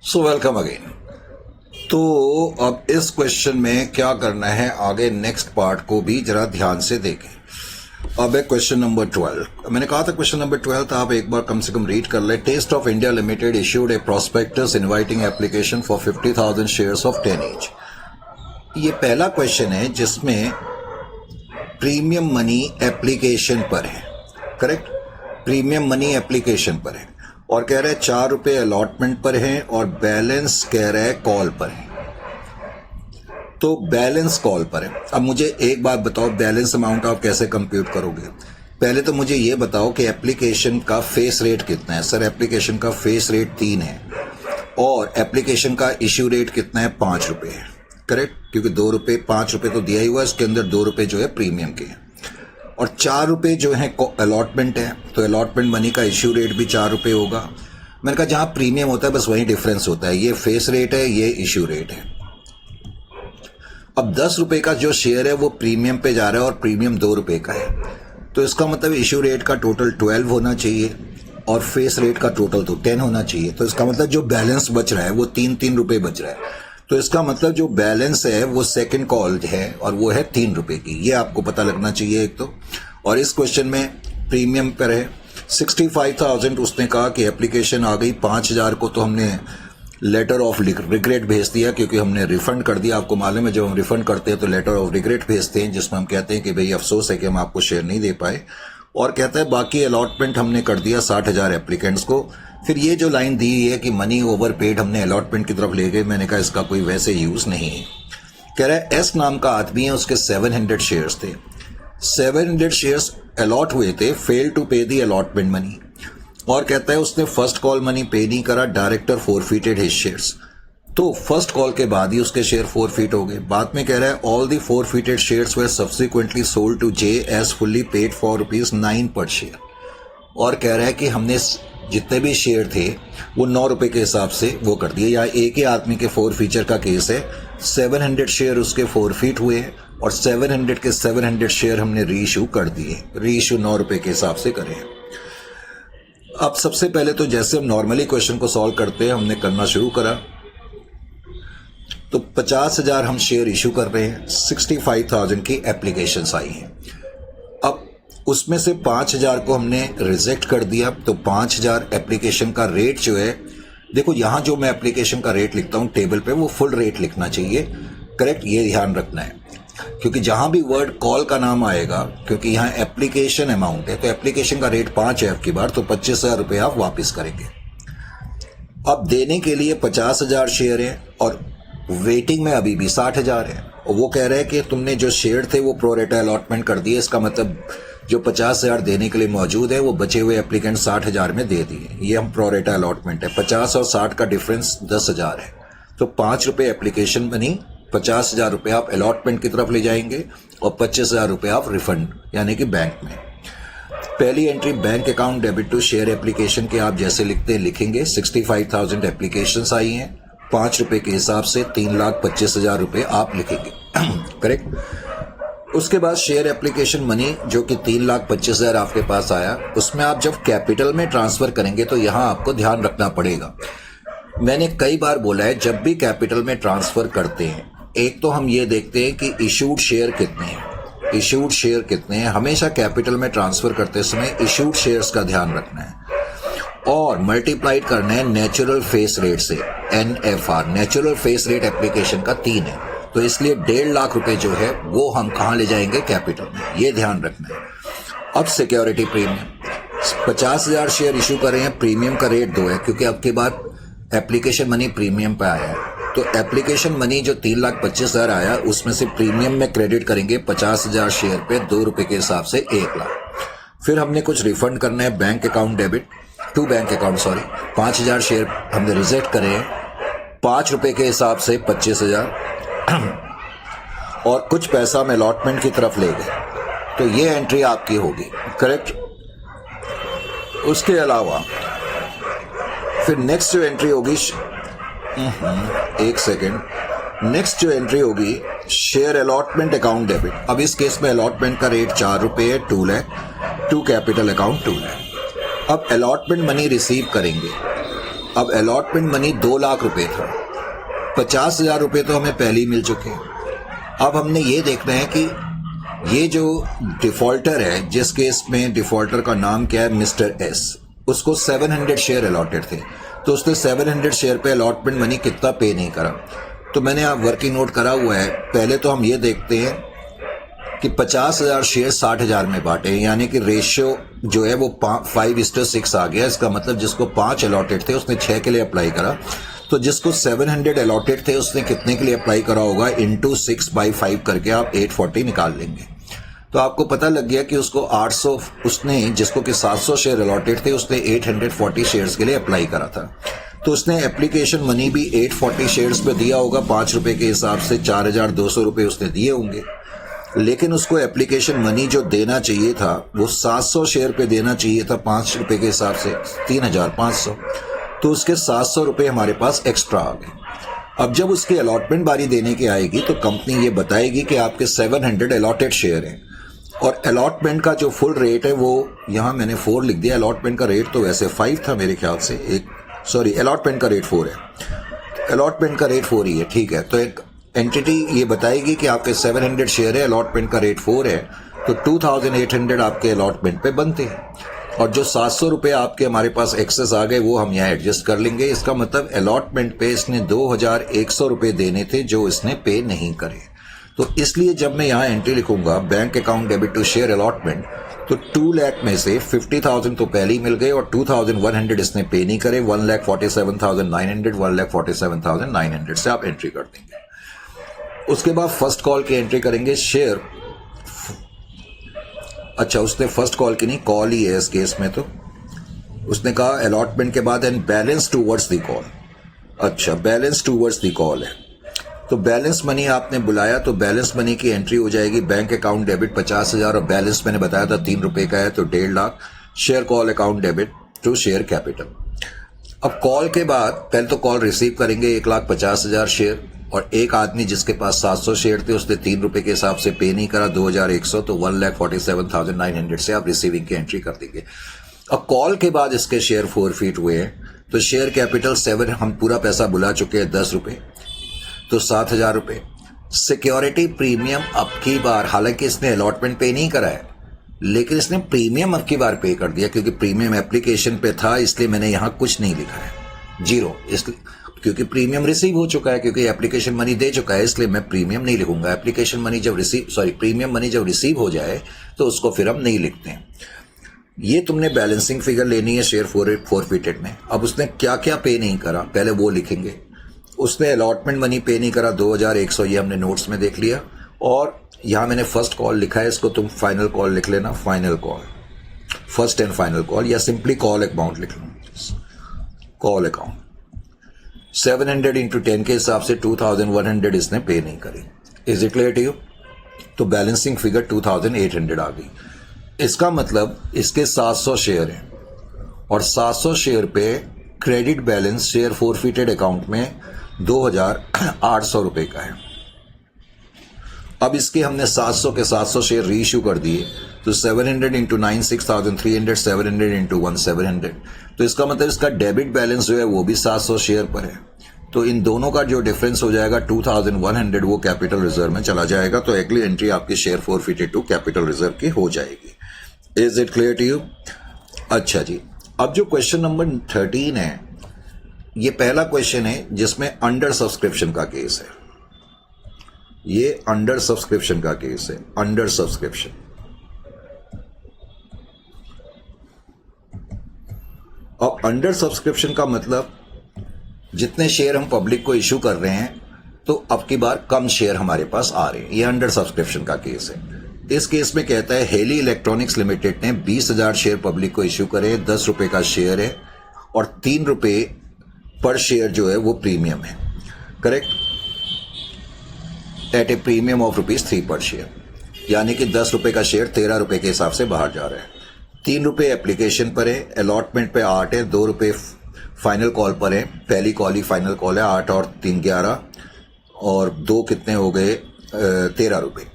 So welcome again. तो अब इस क्वेश्चन में क्या करना है, आगे नेक्स्ट पार्ट को भी जरा ध्यान से देखें। अब है क्वेश्चन नंबर 12। मैंने कहा था क्वेश्चन नंबर 12 था, आप एक बार कम से कम रीड कर ले। Test of India limited issued a prospectus inviting application for 50,000 shares of 10 each। ये पहला क्वेश्चन है जिसमें प्रीमियम मनी एप्लीकेशन पर है, करेक्ट। प्रीमियम मनी एप्लीकेशन पर है और कह रहा है 4 रुपए अलॉटमेंट पर है और बैलेंस कह रहा है कॉल पर है। तो बैलेंस कॉल पर है। अब मुझे एक बात बताओ, बैलेंस अमाउंट आप कैसे कंप्यूट करोगे? पहले तो मुझे ये बताओ कि एप्लीकेशन का फेस रेट कितना है। सर एप्लीकेशन का फेस रेट 3 है और एप्लीकेशन का इश्यू रेट कितना है? 5 रुपए है, करेक्ट। क्योंकि 2 रुपए 5 रुपए तो दिया ही हुआ है, इसके अंदर 2 रुपए जो है प्रीमियम के हैं और 4 रुपए जो है अलॉटमेंट है। तो अलॉटमेंट मनी का इश्यू रेट भी 4 रुपए होगा। मैंने कहा जहां प्रीमियम होता है बस वही डिफरेंस होता है, ये फेस रेट है, ये इश्यू रेट है। अब 10 रुपए का जो शेयर है वो प्रीमियम पे जा रहा है और प्रीमियम 2 रुपए का है, तो इसका मतलब इश्यू रेट का टोटल 12 होना चाहिए और फेस रेट का टोटल तो 10 होना चाहिए। तो इसका मतलब जो बैलेंस बच रहा है वो 3 रुपए बच रहा है। तो इसका मतलब जो बैलेंस है वो सेकंड कॉल है और वो है 3 रुपए की। ये आपको पता लगना चाहिए एक तो। और इस क्वेश्चन में प्रीमियम पर है 65,000। उसने कहा कि एप्लीकेशन आ गई, 5,000 को तो हमने लेटर ऑफ रिग्रेट भेज दिया क्योंकि हमने रिफंड कर दिया। आपको मालूम है जब हम रिफंड करते हैं तो लेटर ऑफ रिग्रेट भेजते हैं जिसमें हम कहते हैं कि भाई अफसोस है कि हम आपको शेयर नहीं दे पाए। और कहता है बाकी अलॉटमेंट हमने कर दिया 60,000 एप्लीकेंट्स को। फिर ये जो लाइन दी है कि मनी ओवर पेड हमने अलॉटमेंट की तरफ ले गए, मैंने कहा इसका कोई वैसे यूज नहीं है। कह रहा है एस नाम का आदमी है, उसके 700 शेयर्स थे, 700 शेयर्स अलॉट हुए थे, fail to pay the allotment money. और कहता है उसने फर्स्ट कॉल मनी पे नहीं करा, डायरेक्टर फॉरफिटेड हिज शेयर्स। तो फर्स्ट कॉल के बाद ही उसके शेयर फॉरफिट हो गए। बाद में कह रहा है all the forfeited shares were subsequently sold to J as fully paid for ₹9 per share. और कह रहा है कि हमने जितने भी शेयर थे वो 9 रुपए के हिसाब से वो कर दिए। या एक ही आदमी के फॉरफीचर का केस है, 700 शेयर उसके फॉरफिट हुए और 700 के 700 शेयर हमने रीइश्यू कर दिए। रीइश्यू 9 रुपए के हिसाब से करें। अब सबसे पहले तो जैसे हम नॉर्मली क्वेश्चन को सॉल्व करते हैं हमने करना शुरू करा। तो 50,000 हम शेयर इशू कर रहे हैं, 65,000 की एप्लीकेशंस आई हैं। अब उसमें से 5,000 को हमने रिजेक्ट कर दिया। तो 5,000 एप्लीकेशन का रेट जो है, देखो यहां जो मैं एप्लीकेशन का रेट लिखता हूं टेबल पे वो फुल रेट लिखना चाहिए, करेक्ट। ये ध्यान रखना है क्योंकि जहां भी वर्ड कॉल का नाम आएगा, क्योंकि यहां एप्लीकेशन अमाउंट है तो एप्लीकेशन का रेट 5 है आपकी बार, तो 25,000 रुपए आप वापस करेंगे। अब देने के लिए 50,000 शेयर है और वेटिंग में अभी भी 60,000 है। और वो कह रहे हैं कि तुमने जो शेयर थे वो प्रोरेटा अलॉटमेंट कर दिए। इसका मतलब जो 50,000 देने के लिए मौजूद है वो बचे हुए एप्लीकेंट 60,000 में दे दिए। ये हम प्रोरेटा अलॉटमेंट है। 50 और 60 का डिफरेंस 10,000 है। तो 5 रुपए एप्लीकेशन बनी, 50,000 रुपए आप अलॉटमेंट की तरफ ले जाएंगे और 25,000 रुपए आप रिफंड यानी कि बैंक में। पहली entry bank account debit to share application के आप जैसे लिखते हैं लिखेंगे। 65,000 एप्लीकेशंस आई हैं, 5 रुपए के हिसाब से 3,25,000 रुपए आप लिखेंगे, करेक्ट। उसके बाद शेयर एप्लीकेशन मनी जो कि 3,25,000 आपके पास आया, उसमें आप जब कैपिटल में ट्रांसफर करेंगे तो यहां आपको ध्यान रखना पड़ेगा। मैंने कई बार बोला है जब भी कैपिटल में ट्रांसफर करते हैं एक तो हम ये देखते हैं कि इशूड शेयर कितने हैं, इशूड शेयर कितने हैं। हमेशा कैपिटल में ट्रांसफर करते समय इशूड शेयर्स का ध्यान रखना है और मल्टीप्लाइड करना है नेचुरल फेस रेट से, NFR। Natural face rate application का 3 है, तो इसलिए 1.5 लाख रुपए जो है वो हम कहां ले जाएंगे? कैपिटल में। ये ध्यान रखना है। अब सिक्योरिटी प्रीमियम 50,000 शेयर इशू कर रहे हैं, प्रीमियम का रेट 2 है क्योंकि अब के बाद एप्लीकेशन मनी प्रीमियम पे आया है। तो एप्लीकेशन मनी जो 3,25,000 आया उसमें से प्रीमियम में क्रेडिट करेंगे 50,000 शेयर पे 2 रुपए के हिसाब से 1 लाख। फिर हमने कुछ रिफंड करना है bank account debit to bank account, 5,000 share हमने रिजेक्ट करे हैं 5 रुपए के हिसाब से 25,000 और कुछ पैसा हम अलॉटमेंट की तरफ ले गए। तो ये एंट्री आपकी होगी, करेक्ट। उसके अलावा फिर नेक्स्ट जो एंट्री होगी, एक सेकेंड, नेक्स्ट जो एंट्री होगी शेयर अलॉटमेंट अकाउंट डेबिट। अब इस केस में अलॉटमेंट का रेट 4 रुपए है, 2 lakh, to capital account 2 lakh. अब अलॉटमेंट मनी रिसीव करेंगे। अब अलॉटमेंट मनी 2 लाख रुपए था, 50,000 रुपए तो हमें पहले ही मिल चुके हैं। अब हमने ये देखना है कि ये जो डिफॉल्टर है, जिस केस में डिफॉल्टर का नाम क्या है, मिस्टर एस, उसको 700 शेयर अलॉटेड थे, तो उसने 700 शेयर पे अलॉटमेंट मनी कितना पे नहीं करा। तो मैंने आप वर्किंग नोट करा हुआ है। पहले तो हम ये देखते हैं कि 50,000 शेयर 60,000 में बांटे, यानी कि रेशियो जो है वो 5:6 आ गया। इसका मतलब जिसको 5 अलॉटेड थे उसने 6 के लिए अप्लाई करा, तो जिसको 700 अलॉटेड थे उसने कितने के लिए अप्लाई करा होगा, इंटू 6/5 करके आप 840 निकाल लेंगे। तो आपको पता लग गया कि उसको 800, उसने जिसको कि 700 शेयर अलॉटेड थे उसने 840 शेयर्स के लिए अप्लाई करा था। तो उसने एप्लीकेशन मनी भी 840 शेयर्स पे दिया होगा, 5 रुपए के हिसाब से 4,200 रुपए उसने दिए होंगे। लेकिन उसको एप्लीकेशन मनी जो देना चाहिए था वो 700 शेयर पे देना चाहिए था, 5 रुपए के हिसाब से 3,500। तो उसके 700 रुपए हमारे पास एक्स्ट्रा आ गए। अब जब उसकी अलॉटमेंट बारी देने की आएगी तो कंपनी ये बताएगी कि आपके 700 अलॉटेड शेयर हैं, और अलॉटमेंट का जो फुल रेट है वो यहाँ मैंने 4 लिख दिया। अलॉटमेंट का रेट तो वैसे 5 था मेरे ख्याल से, अलॉटमेंट का रेट 4 है, अलॉटमेंट का रेट 4 ही है, ठीक है। तो एक एंटिटी ये बताएगी कि आपके 700 शेयर है, अलॉटमेंट का रेट 4 है, तो 2,800 आपके अलॉटमेंट पे बनते हैं, और जो 700 रुपए आपके हमारे पास एक्सेस आ गए वो हम यहाँ एडजस्ट कर लेंगे। इसका मतलब अलॉटमेंट पे इसने 2,100 रुपए देने थे जो इसने पे नहीं करे। तो इसलिए जब मैं यहाँ एंट्री लिखूंगा bank account debit to share allotment, तो 2 लाख में से 50,000 तो पहले ही मिल गए और 2,100 इसने पे नहीं करे। 1,47,900, 1,47,900 से आप एंट्री कर देंगे। उसके बाद फर्स्ट कॉल की एंट्री करेंगे। शेयर, अच्छा उसने फर्स्ट कॉल की नहीं, कॉल ही है इस केस में। तो उसने कहा अलॉटमेंट के बाद and balance towards the call. अच्छा, बैलेंस टूवर्ड्स द कॉल है, तो बैलेंस मनी आपने बुलाया, तो बैलेंस मनी की एंट्री हो जाएगी बैंक अकाउंट डेबिट 50,000, और बैलेंस मैंने बताया था 3 रुपए का है तो 1.5 lakh. Share call account debit to share capital. अब कॉल के बाद पहले तो कॉल रिसीव करेंगे 1,50,000 शेयर, और एक आदमी जिसके पास 700 शेयर थे उसने 3 रुपए के हिसाब से पे नहीं करा, 2,100, तो 1,47,900 से आप रिसीविंग की एंट्री कर देंगे। अब कॉल के बाद इसके शेयर फोरफीट हुए हैं, तो शेयर कैपिटल 7, हम पूरा पैसा बुला चुके हैं 10 रुपए, तो 7,000 रुपए। सिक्योरिटी प्रीमियम अब की बार, हालांकि इसने अलॉटमेंट पे नहीं करा है, लेकिन इसने प्रीमियम अब की बार पे कर दिया, क्योंकि प्रीमियम एप्लीकेशन पे था, इसलिए मैंने यहां कुछ नहीं लिखा है, 0, इसलिए क्योंकि प्रीमियम रिसीव हो चुका है, क्योंकि एप्लीकेशन मनी दे चुका है, इसलिए मैं प्रीमियम नहीं लिखूंगा। एप्लीकेशन मनी जब प्रीमियम मनी जब रिसीव हो जाए तो उसको फिर हम नहीं लिखते हैं। ये तुमने बैलेंसिंग फिगर लेनी है शेयर फोरफिटेड में। अब उसने क्या क्या पे नहीं करा पहले वो लिखेंगे। उसने अलॉटमेंट मनी पे नहीं करा 2,100, ये हमने नोट्स में देख लिया, और यहां मैंने फर्स्ट कॉल लिखा है, इसको तुम फाइनल कॉल लिख लेना, final call, first and final call, या सिंपली कॉल अकाउंट लिख लो, कॉल अकाउंट। 700 इंटू 10 के हिसाब से 2,100 इसने पे नहीं करी। Is it clear to you? तो बैलेंसिंग फिगर 2,800 आ गई। इसका मतलब इसके 700 शेयर हैं, और 700 शेयर पे credit balance share forfeited account में 2,800 रुपए का है। अब इसके हमने 700 के 700 शेयर री इश्यू कर दिए, तो 700 इंटू 9 6,300, 700 इंटू 1 700, तो इसका मतलब इसका डेबिट बैलेंस जो है वो भी 700 शेयर पर है। तो इन दोनों का जो डिफरेंस हो जाएगा 2,100, वो कैपिटल रिजर्व में चला जाएगा। तो अगली एंट्री आपकी share forfeited to capital reserve की हो जाएगी। Is it clear to you? अच्छा जी, अब जो क्वेश्चन नंबर 13 है, ये पहला क्वेश्चन है जिसमें अंडर सब्सक्रिप्शन का केस है। ये अंडर सब्सक्रिप्शन का केस है, अंडर सब्सक्रिप्शन। अब अंडर सब्सक्रिप्शन का मतलब जितने शेयर हम पब्लिक को इश्यू कर रहे हैं तो अब की बार कम शेयर हमारे पास आ रहे हैं, ये अंडर सब्सक्रिप्शन का केस है। इस केस में कहता है हेली इलेक्ट्रॉनिक्स लिमिटेड ने 20,000 शेयर पब्लिक को इश्यू करे, 10 रुपए का शेयर है, और 3 रुपए पर शेयर जो है वो प्रीमियम है, correct, at a premium of ₹3 per share, यानी कि 10 रुपए का शेयर 13 रुपए के हिसाब से बाहर जा रहा है। 3 रुपए एप्लीकेशन पर है, अलॉटमेंट पे 8 है, 2 रुपए फाइनल कॉल पर है, पहली कॉल ही फाइनल कॉल है, 8 और 3 11, और 2 कितने हो गए 13 रुपए।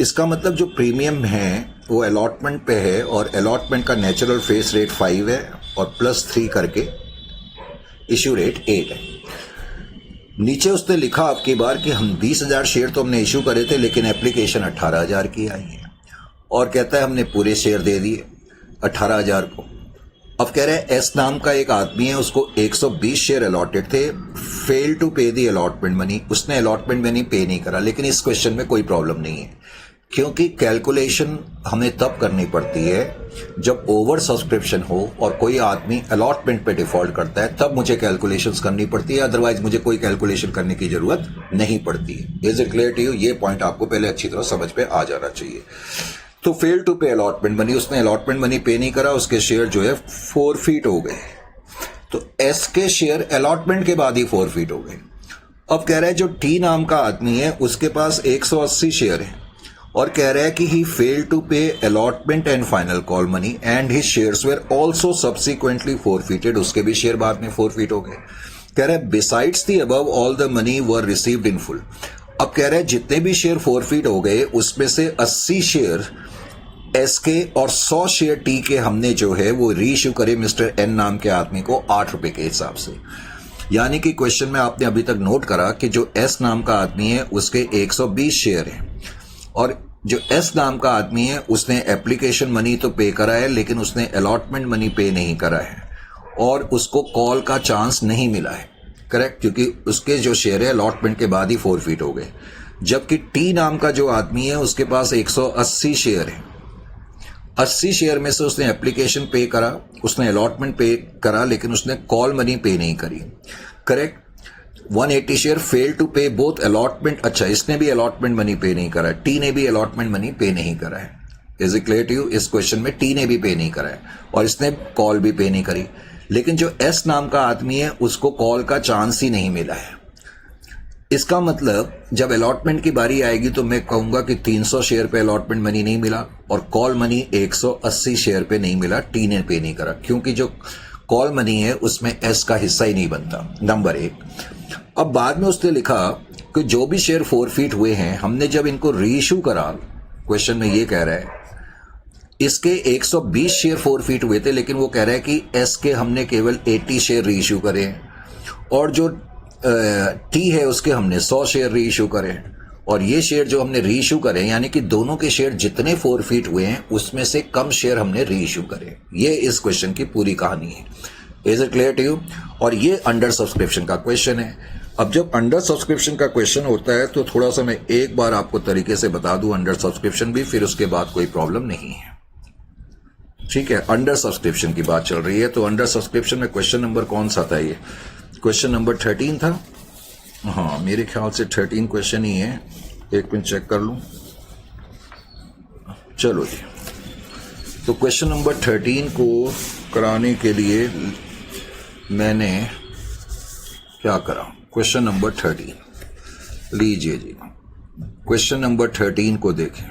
इसका मतलब जो प्रीमियम है वो अलॉटमेंट पे है, और अलॉटमेंट का नेचुरल फेस रेट 5 है, और +3 करके इश्यू रेट 8 है। नीचे उसने लिखा आपकी बार कि हम 20,000 शेयर तो हमने इशू करे थे, लेकिन एप्लीकेशन 18,000 की आई है, और कहता है हमने पूरे शेयर दे दिए 18,000 को। अब कह रहे हैं एस नाम का एक आदमी है, उसको 120 शेयर अलॉटेड थे, fail to pay the allotment money, उसने अलॉटमेंट मनी पे नहीं करा। लेकिन इस क्वेश्चन में कोई प्रॉब्लम नहीं है, क्योंकि कैलकुलेशन हमें तब करनी पड़ती है जब ओवर सब्सक्रिप्शन हो और कोई आदमी अलॉटमेंट पे डिफॉल्ट करता है, तब मुझे कैलकुलेशंस करनी पड़ती है, अदरवाइज मुझे कोई कैलकुलेशन करने की जरूरत नहीं पड़ती है। Is it clear to you? ये पॉइंट आपको पहले अच्छी तरह समझ पे आ जाना चाहिए। तो fail to pay allotment money, उसने अलॉटमेंट मनी पे नहीं करा, उसके शेयर जो है फॉरफीट हो गए। तो एस के शेयर अलॉटमेंट के बाद ही फॉरफीट हो गए। अब कह रहा है जो टी नाम का आदमी है उसके पास 180 शेयर है, और कह रहा है कि he fail to pay allotment and final call money and his shares were also subsequently forfeited, उसके भी शेयर बाद में फॉरफीट हो गए। कह रहा है besides the above all the money were received in full. अब कह रहा है जितने भी शेयर फॉरफीट हो गए उसमें से 80 शेयर एस के और 100 शेयर टी के हमने जो है वो रीइश्यू करे मिस्टर एन नाम के आदमी को 8 रुपए के हिसाब से। यानी कि क्वेश्चन में आपने अभी तक नोट करा कि जो एस नाम का आदमी है उसके 120 शेयर है, और जो एस नाम का आदमी है उसने एप्लीकेशन मनी तो पे करा है, लेकिन उसने अलॉटमेंट मनी पे नहीं करा है, और उसको कॉल का चांस नहीं मिला है। करेक्ट, क्योंकि उसके जो शेयर है अलॉटमेंट के बाद ही फॉरफीट हो गए। जबकि टी नाम का जो आदमी है उसके पास 180 शेयर है, 80 शेयर में से उसने एप्लीकेशन पे करा, उसने अलॉटमेंट पे करा, लेकिन उसने कॉल मनी पे नहीं करी। करेक्ट। 180 शेयर फेल टू पे बोथ अलॉटमेंट, अच्छा इसने भी अलॉटमेंट मनी पे नहीं करा है, टी ने भी अलॉटमेंट मनी पे नहीं करा है। Is it clear to you? इस क्वेश्चन में टी ने भी पे नहीं करा है और इसने कॉल भी पे नहीं करी, लेकिन जो एस नाम का आदमी है उसको कॉल का चांस ही नहीं मिला है। इसका मतलब जब अलॉटमेंट की बारी आएगी तो मैं कहूंगा कि 300 शेयर पे अलॉटमेंट मनी नहीं मिला और कॉल मनी 180 शेयर पे नहीं मिला, टी ने पे नहीं करा, क्योंकि जो कॉल मनी है उसमें एस का हिस्सा ही नहीं बनता, नंबर 1। अब बाद में उसने लिखा कि जो भी शेयर फॉरफीट हुए हैं हमने जब इनको रीइश्यू करा, क्वेश्चन में ये कह रहा है इसके 120 शेयर फॉरफीट हुए थे, लेकिन वो कह रहा है कि एस के हमने केवल 80 शेयर रीइश्यू करे हैं, और जो टी है उसके हमने 100 शेयर रीइश्यू करे हैं, और ये शेयर जो हमने रीइश्यू करे यानी कि दोनों के शेयर जितने फॉरफीट हुए हैं उसमें से कम शेयर हमने रीइश्यू करे। ये इस क्वेश्चन की पूरी कहानी है। Is it clear to you? और ये अंडर सब्सक्रिप्शन का क्वेश्चन है। अब जब अंडर सब्सक्रिप्शन का क्वेश्चन होता है तो थोड़ा सा मैं एक बार आपको तरीके से बता दूं अंडर सब्सक्रिप्शन भी, फिर उसके बाद कोई प्रॉब्लम नहीं है। ठीक है, अंडर सब्सक्रिप्शन की बात चल रही है, तो अंडर सब्सक्रिप्शन में क्वेश्चन नंबर कौन सा था? ये क्वेश्चन नंबर 13 था। हाँ, मेरे ख्याल से 13 क्वेश्चन ही है, एक मिनट चेक कर लूं। चलो जी, तो क्वेश्चन नंबर 13 को कराने के लिए मैंने क्या करा, क्वेश्चन नंबर 13 लीजिए जी। क्वेश्चन नंबर 13 को देखें।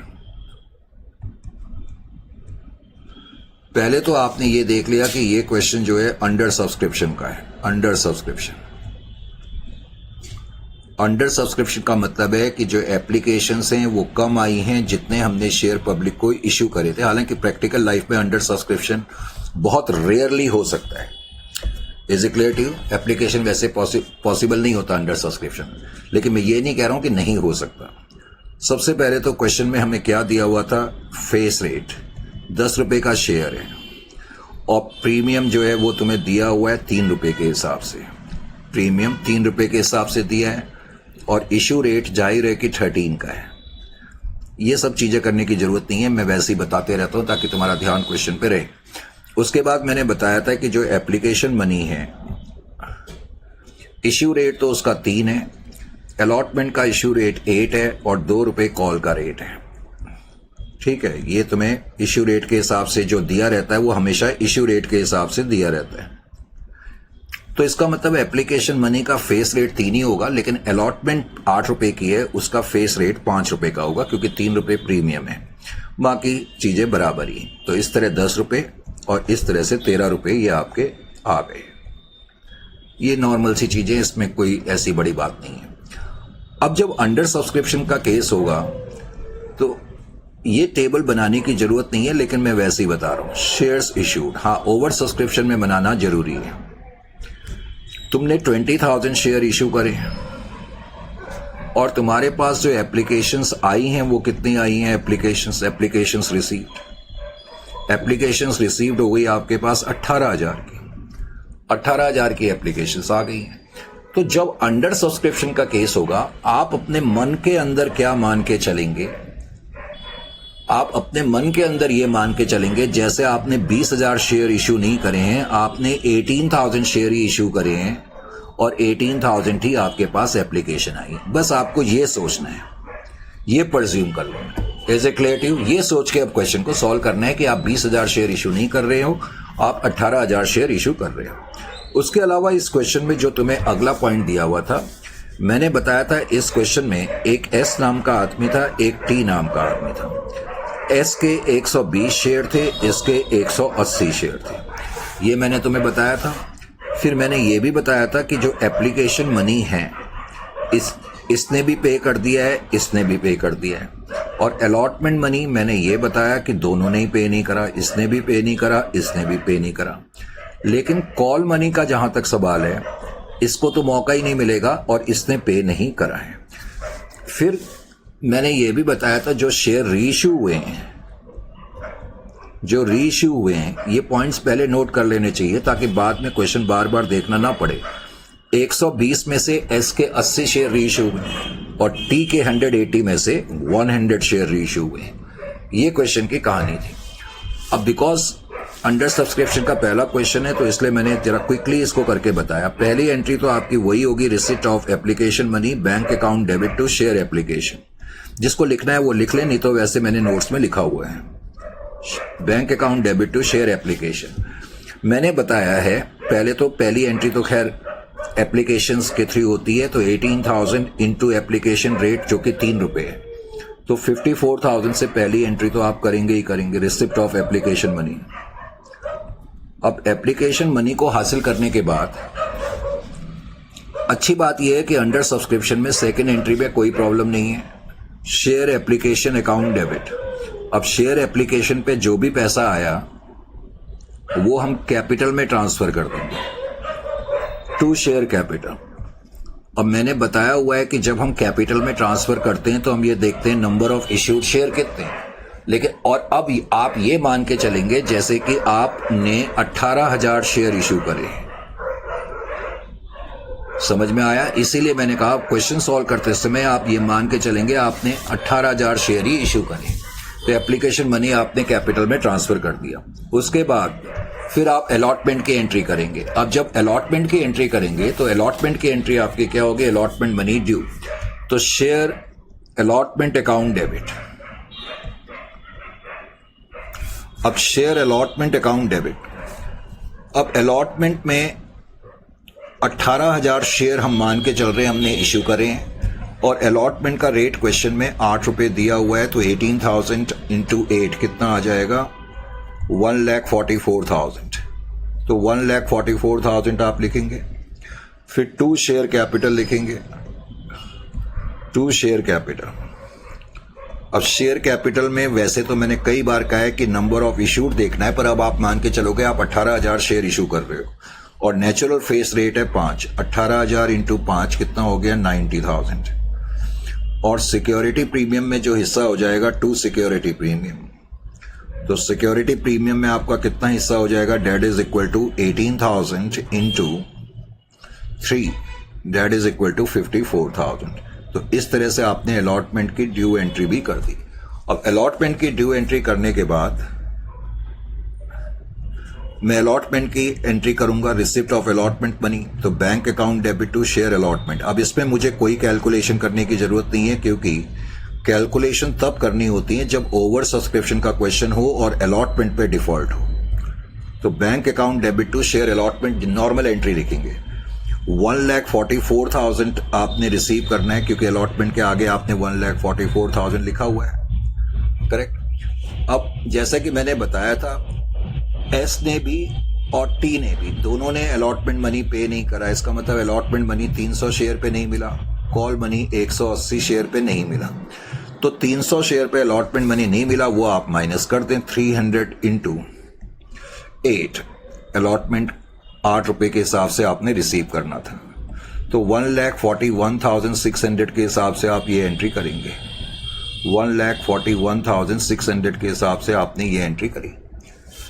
पहले तो आपने ये देख लिया कि ये क्वेश्चन जो है अंडर सब्सक्रिप्शन का है। अंडर सब्सक्रिप्शन, अंडर सब्सक्रिप्शन का मतलब है कि जो एप्लीकेशंस हैं वो कम आई हैं जितने हमने शेयर पब्लिक को इश्यू करे थे। हालांकि प्रैक्टिकल लाइफ में अंडर सब्सक्रिप्शन बहुत रेयरली हो सकता है। Is it clear to you? Application वैसे पॉसिबल नहीं होता अंडर सब्सक्रिप्शन, लेकिन मैं ये नहीं कह रहा हूं कि नहीं हो सकता। सबसे पहले तो क्वेश्चन में हमें क्या दिया हुआ था? फेस रेट 10 रुपए का शेयर है, और प्रीमियम जो है वो तुम्हें दिया हुआ है 3 रुपए के हिसाब से। प्रीमियम 3 रुपए के हिसाब से दिया है, और इशू रेट जाहिर है कि 13 का है। ये सब चीजें करने की जरूरत नहीं है, मैं वैसे ही बताते रहता हूं ताकि तुम्हारा ध्यान क्वेश्चन पे रहे। उसके बाद मैंने बताया था कि जो एप्लीकेशन मनी है, इश्यू रेट तो उसका 3 है, अलॉटमेंट का इश्यू रेट 8 है, और 2 रुपए कॉल का रेट है। ठीक है, ये तुम्हें इश्यू रेट के हिसाब से जो दिया रहता है वो हमेशा इश्यू रेट के हिसाब से दिया रहता है। तो इसका मतलब एप्लीकेशन मनी का फेस रेट 3 ही होगा, लेकिन अलॉटमेंट 8 रुपए की है, उसका फेस रेट 5 रुपए का होगा, क्योंकि 3 रुपए प्रीमियम है, बाकी चीजें बराबर ही। तो इस तरह 10 रुपए और इस तरह से 13 रुपए ये आपके आ गए। ये नॉर्मल सी चीजें, इसमें कोई ऐसी बड़ी बात नहीं है। अब जब अंडर सब्सक्रिप्शन का केस होगा तो ये टेबल बनाने की जरूरत नहीं है, लेकिन मैं वैसे ही बता रहा हूं। शेयर्स इश्यूड, हाँ, ओवर सब्सक्रिप्शन में बनाना जरूरी है। तुमने 20,000 शेयर इशू करे और तुम्हारे पास जो एप्लीकेशंस आई हैं वो कितनी आई हैं? एप्लीकेशंस रिसीव्ड हो गई आपके पास 18,000 की एप्लीकेशंस आ गई हैं। तो जब अंडर सब्सक्रिप्शन का केस होगा, आप अपने मन के अंदर क्या मान के चलेंगे? आप अपने मन के अंदर ये मान के चलेंगे जैसे आपने 20,000 शेयर इशू नहीं करे हैं, आपने 18,000 शेयर ही इशू करे हैं और 18,000 ही आपके पास एप्लीकेशन आई। बस आपको ये सोचना है, ये परज्यूम कर लो। Is it clear to you? ये सोच के अब क्वेश्चन को सॉल्व करना है कि आप 20,000 शेयर इशू नहीं कर रहे हो, आप 18,000 शेयर इशू कर रहे हो। उसके अलावा इस क्वेश्चन में जो तुम्हें अगला पॉइंट दिया हुआ था, मैंने बताया था इस क्वेश्चन में एक एस नाम का आदमी था, एक टी नाम का आदमी था। एस के 120 शेयर थे, इसके 180 शेयर थे। ये मैंने तुम्हें बताया था। फिर मैंने ये भी बताया था कि जो एप्लीकेशन मनी है इसने भी पे कर दिया है, इसने भी पे कर दिया है। और अलॉटमेंट मनी मैंने ये बताया कि दोनों ने ही पे नहीं करा, इसने भी पे नहीं करा, इसने भी पे नहीं करा। लेकिन कॉल मनी का जहां तक सवाल है, इसको तो मौका ही नहीं मिलेगा और इसने पे नहीं करा है। फिर मैंने ये भी बताया था जो शेयर रीइश्यू हुए हैं, ये पॉइंट्स पहले नोट कर लेने चाहिए ताकि बाद में क्वेश्चन बार बार देखना ना पड़े। 120 में से एस के 80 शेयर रीइश्यू हुए और टी के 180 में से 100 शेयर रीइश्यू हुए। ये क्वेश्चन की कहानी थी। अब बिकॉज अंडर सब्सक्रिप्शन का पहला क्वेश्चन है तो इसलिए मैंने जरा क्विकली इसको करके बताया। पहली एंट्री तो आपकी वही होगी, receipt of application money, bank account debit to share application. जिसको लिखना है वो लिख ले, नहीं तो वैसे मैंने नोट्स में लिखा हुआ है, bank account debit to share application. मैंने बताया है पहले तो पहली एंट्री तो खैर एप्लीकेशंस के थ्रू होती है, तो 18,000 इंटू एप्लीकेशन रेट जो कि 3 रुपए है, तो 54,000 से पहली एंट्री तो आप करेंगे ही करेंगे, रिसिप्ट ऑफ एप्लीकेशन मनी। अब एप्लीकेशन मनी को हासिल करने के बाद अच्छी बात यह है कि अंडर सब्सक्रिप्शन में सेकेंड एंट्री में कोई प्रॉब्लम नहीं है, शेयर एप्लीकेशन अकाउंट डेबिट। अब शेयर एप्लीकेशन पे जो भी पैसा आया वो हम कैपिटल में ट्रांसफर कर देंगे टू शेयर कैपिटल। अब मैंने बताया हुआ है कि जब हम कैपिटल में ट्रांसफर करते हैं तो हम ये देखते हैं नंबर ऑफ इश्यूड शेयर कितने हैं। लेकिन और अब आप ये मान के चलेंगे जैसे कि आपने 18,000 शेयर इशू करे। समझ में आया? इसीलिए मैंने कहा क्वेश्चन सॉल्व करते समय आप ये मान के चलेंगे आपने 18,000 शेयर ही इशू करे, तो एप्लीकेशन मनी आपने कैपिटल में ट्रांसफर कर दिया। उसके बाद फिर आप अलॉटमेंट की एंट्री करेंगे। अब जब अलॉटमेंट की एंट्री करेंगे तो अलॉटमेंट की एंट्री आपकी क्या होगी? अलॉटमेंट मनी ड्यू, तो शेयर अलॉटमेंट अकाउंट डेबिट। अब शेयर अलॉटमेंट अकाउंट डेबिट, अब अलॉटमेंट में 18,000 शेयर हम मान के चल रहे हैं हमने इश्यू करे हैं और अलॉटमेंट का रेट क्वेश्चन में 8 रुपए दिया हुआ है, तो 18,000 इंटू 8 कितना आ जाएगा? 1,44,000। तो 1,44,000 आप लिखेंगे। फिर 2 शेयर कैपिटल लिखेंगे, 2 शेयर कैपिटल। अब शेयर कैपिटल में वैसे तो मैंने कई बार कहा है कि नंबर ऑफ इशूड देखना है, पर अब आप मान के चलोगे आप 18,000 शेयर इशू कर रहे हो और नेचुरल फेस रेट है 5। 18,000 इंटू 5 कितना हो गया? 90,000। और सिक्योरिटी प्रीमियम में जो हिस्सा हो जाएगा 2 सिक्योरिटी प्रीमियम, तो सिक्योरिटी प्रीमियम में आपका कितना हिस्सा हो जाएगा? That is equal to 18,000 into 3, that is equal to 54,000। तो इस तरह से आपने अलॉटमेंट की ड्यू एंट्री भी कर दी। अब अलॉटमेंट की ड्यू एंट्री करने के बाद मैं अलॉटमेंट की एंट्री करूंगा, रिसिप्ट ऑफ अलॉटमेंट मनी, तो bank account debit to share allotment. अब इसमें मुझे कोई कैलकुलेशन करने की जरूरत नहीं है क्योंकि कैलकुलेशन तब करनी होती है जब ओवर सब्सक्रिप्शन का क्वेश्चन हो और अलॉटमेंट पे डिफॉल्ट हो। तो bank account debit to share allotment normal entry लिखेंगे। 1,44,000 आपने रिसीव करना है क्योंकि अलॉटमेंट के आगे आपने 1,44,000 लिखा हुआ है, करेक्ट। अब जैसा कि मैंने बताया था एस ने भी और टी ने भी, दोनों ने अलॉटमेंट मनी पे नहीं करा। इसका मतलब अलॉटमेंट मनी 300 शेयर पे नहीं मिला, कॉल मनी 180 शेयर पे नहीं मिला। तो 300 शेयर पे अलॉटमेंट मनी नहीं मिला, वो आप माइनस कर दें। 300 इंटू 8 अलॉटमेंट ₹8 के हिसाब से आपने रिसीव करना था। तो 1,41,600 के हिसाब से आप ये एंट्री करेंगे। 1,41,600 के हिसाब से आपने ये एंट्री करी।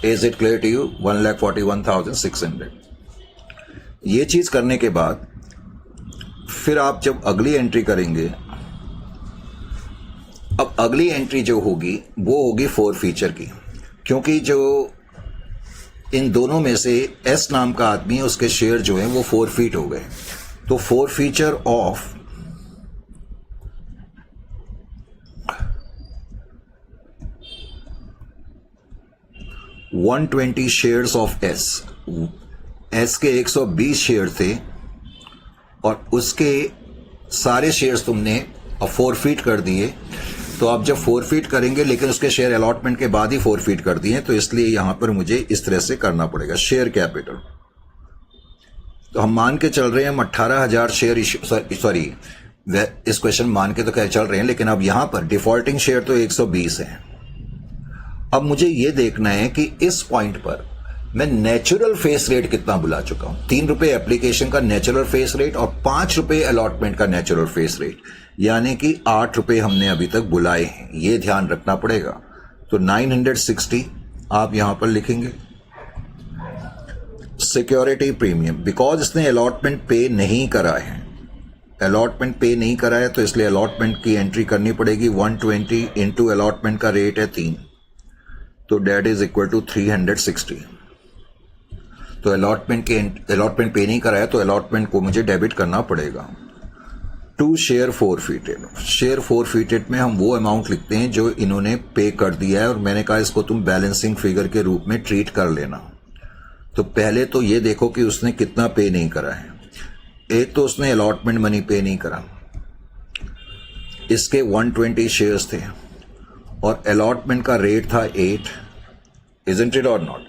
Is it clear to you? 1,41,600। ये चीज करने के बाद फिर आप जब अगली एंट्री करेंगे, अब अगली एंट्री जो होगी वो होगी फोर फीचर की, क्योंकि जो इन दोनों में से एस नाम का आदमी है उसके शेयर जो हैं वो फोरफीट हो गए। तो four feature of $120 shares of S के 120 शेयर थे और उसके सारे शेयर्स तुमने अब फोरफीट कर दिए। तो आप जब फोरफीट करेंगे, लेकिन उसके शेयर अलॉटमेंट के बाद ही फोरफीट कर दिए, तो इसलिए यहां पर मुझे इस तरह से करना पड़ेगा। शेयर कैपिटल तो हम मान के चल रहे हैं हम 18,000 शेयर सॉरी इस क्वेश्चन मान के तो क्या चल रहे हैं, लेकिन अब यहां पर डिफॉल्टिंग शेयर तो 120 है। अब मुझे यह देखना है कि इस पॉइंट पर मैं नेचुरल फेस रेट कितना बुला चुका हूं। ₹3 एप्लीकेशन का नेचुरल फेस रेट और ₹5 अलॉटमेंट का नेचुरल फेस रेट, यानी कि ₹8 हमने अभी तक बुलाए हैं। ये ध्यान रखना पड़ेगा। तो 960 आप यहां पर लिखेंगे। सिक्योरिटी प्रीमियम, बिकॉज इसने अलॉटमेंट पे नहीं करा है, अलॉटमेंट पे नहीं करा है, तो इसलिए अलॉटमेंट की एंट्री करनी पड़ेगी। 120 इंटू अलॉटमेंट का रेट है 3, तो डेट इज इक्वल टू 360। तो अलॉटमेंट पे नहीं करा है तो अलॉटमेंट को मुझे डेबिट करना पड़ेगा। 2 शेयर फोरफीटेड, शेयर फोरफीटेड में हम वो अमाउंट लिखते हैं जो इन्होंने पे कर दिया है, और मैंने कहा इसको तुम बैलेंसिंग फिगर के रूप में ट्रीट कर लेना। तो पहले तो ये देखो कि उसने कितना पे नहीं करा है। एक तो उसने अलॉटमेंट मनी पे नहीं करा, इसके 120 शेयर्स थे और अलॉटमेंट का रेट था 8, इजंट इट और नॉट?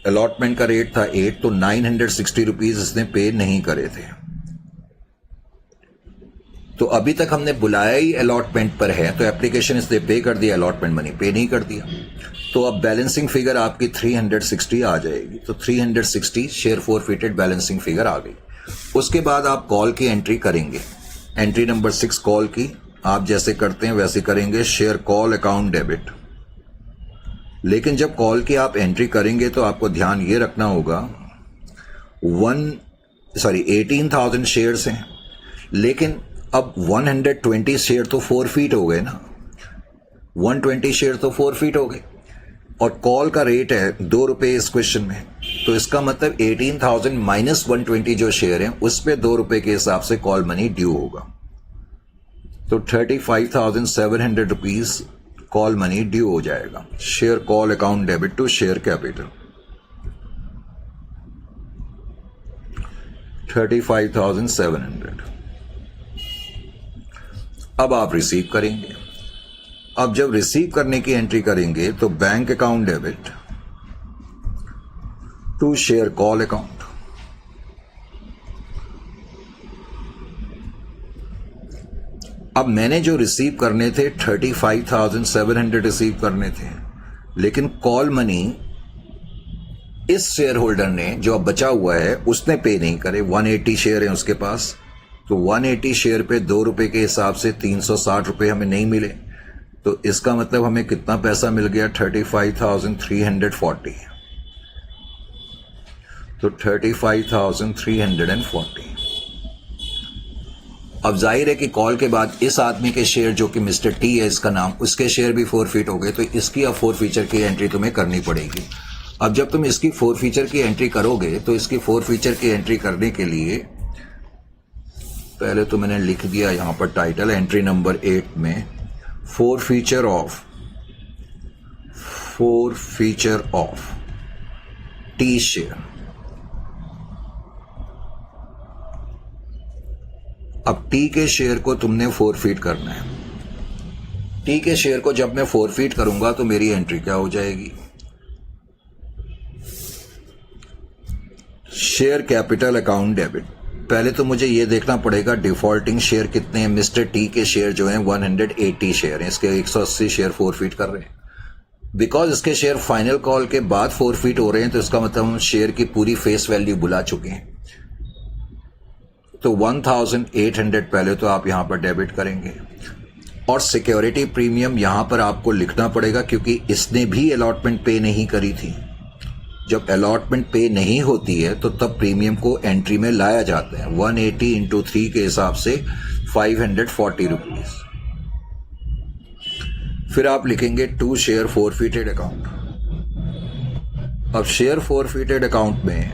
अलॉटमेंट का रेट था 8, तो 960 रुपीज इसने पे नहीं करे थे। तो अभी तक हमने बुलाया ही अलॉटमेंट पर है, तो एप्लीकेशन इसने पे कर दिया, अलॉटमेंट मनी पे नहीं कर दिया। तो अब बैलेंसिंग फिगर आपकी 360 आ जाएगी। तो 360 शेयर फोरफीटेड बैलेंसिंग फिगर आ गई। उसके बाद आप कॉल की एंट्री करेंगे। एंट्री नंबर 6 कॉल की आप जैसे करते हैं वैसे करेंगे, शेयर कॉल अकाउंट डेबिट। लेकिन जब कॉल की आप एंट्री करेंगे तो आपको ध्यान ये रखना होगा 18,000 शेयर्स हैं, लेकिन अब 120 शेयर तो फोरफीट हो गए ना, 120 शेयर तो फोरफीट हो गए और कॉल का रेट है ₹2 इस क्वेश्चन में। तो इसका मतलब 18,000 माइनस 120 जो शेयर हैं उस पे ₹2 के हिसाब से कॉल मनी ड्यू होगा। तो 35,700 रुपीज कॉल मनी ड्यू हो जाएगा। Share call account debit to share capital 35,700। अब आप रिसीव करेंगे। अब जब रिसीव करने की एंट्री करेंगे तो bank account debit to share call account. अब मैंने जो रिसीव करने थे 35,700 रिसीव करने थे, लेकिन कॉल मनी इस शेयर होल्डर ने जो अब बचा हुआ है उसने पे नहीं करे। 180 शेयर है उसके पास, तो 180 शेयर पे ₹2 के हिसाब से 360 रुपए हमें नहीं मिले। तो इसका मतलब हमें कितना पैसा मिल गया? 35,340। तो 35,340। अब जाहिर है कि कॉल के बाद इस आदमी के शेयर जो कि मिस्टर टी है इसका नाम, उसके शेयर भी फोरफीट हो गए, तो इसकी अब फोर फीचर की एंट्री तुम्हें करनी पड़ेगी। अब जब तुम इसकी फोर फीचर की एंट्री करोगे तो इसकी फोर फीचर की एंट्री करने के लिए पहले तो मैंने लिख दिया यहां पर टाइटल एंट्री नंबर 8 में four feature of T share. अब टी के शेयर को तुमने फोरफीट करना है। टी के शेयर को जब मैं फोरफीट करूंगा तो मेरी एंट्री क्या हो जाएगी? Share capital account debit. पहले तो मुझे यह देखना पड़ेगा डिफॉल्टिंग शेयर कितने हैं। मिस्टर टी के शेयर जो हैं 180 शेयर हैं, इसके 180 शेयर फोरफीट कर रहे हैं। बिकॉज इसके शेयर फाइनल कॉल के बाद फोरफिट हो रहे हैं, तो इसका मतलब हम शेयर की पूरी फेस वैल्यू बुला चुके हैं। तो 1800 पहले तो आप यहां पर डेबिट करेंगे, और सिक्योरिटी प्रीमियम यहां पर आपको लिखना पड़ेगा क्योंकि इसने भी अलॉटमेंट पे नहीं करी थी। जब अलॉटमेंट पे नहीं होती है तो तब प्रीमियम को एंट्री में लाया जाता है। 180 इंटू 3 के हिसाब से 540 रुपीज। फिर आप लिखेंगे 2 शेयर फोरफिटेड अकाउंट। अब शेयर फोरफिटेड अकाउंट में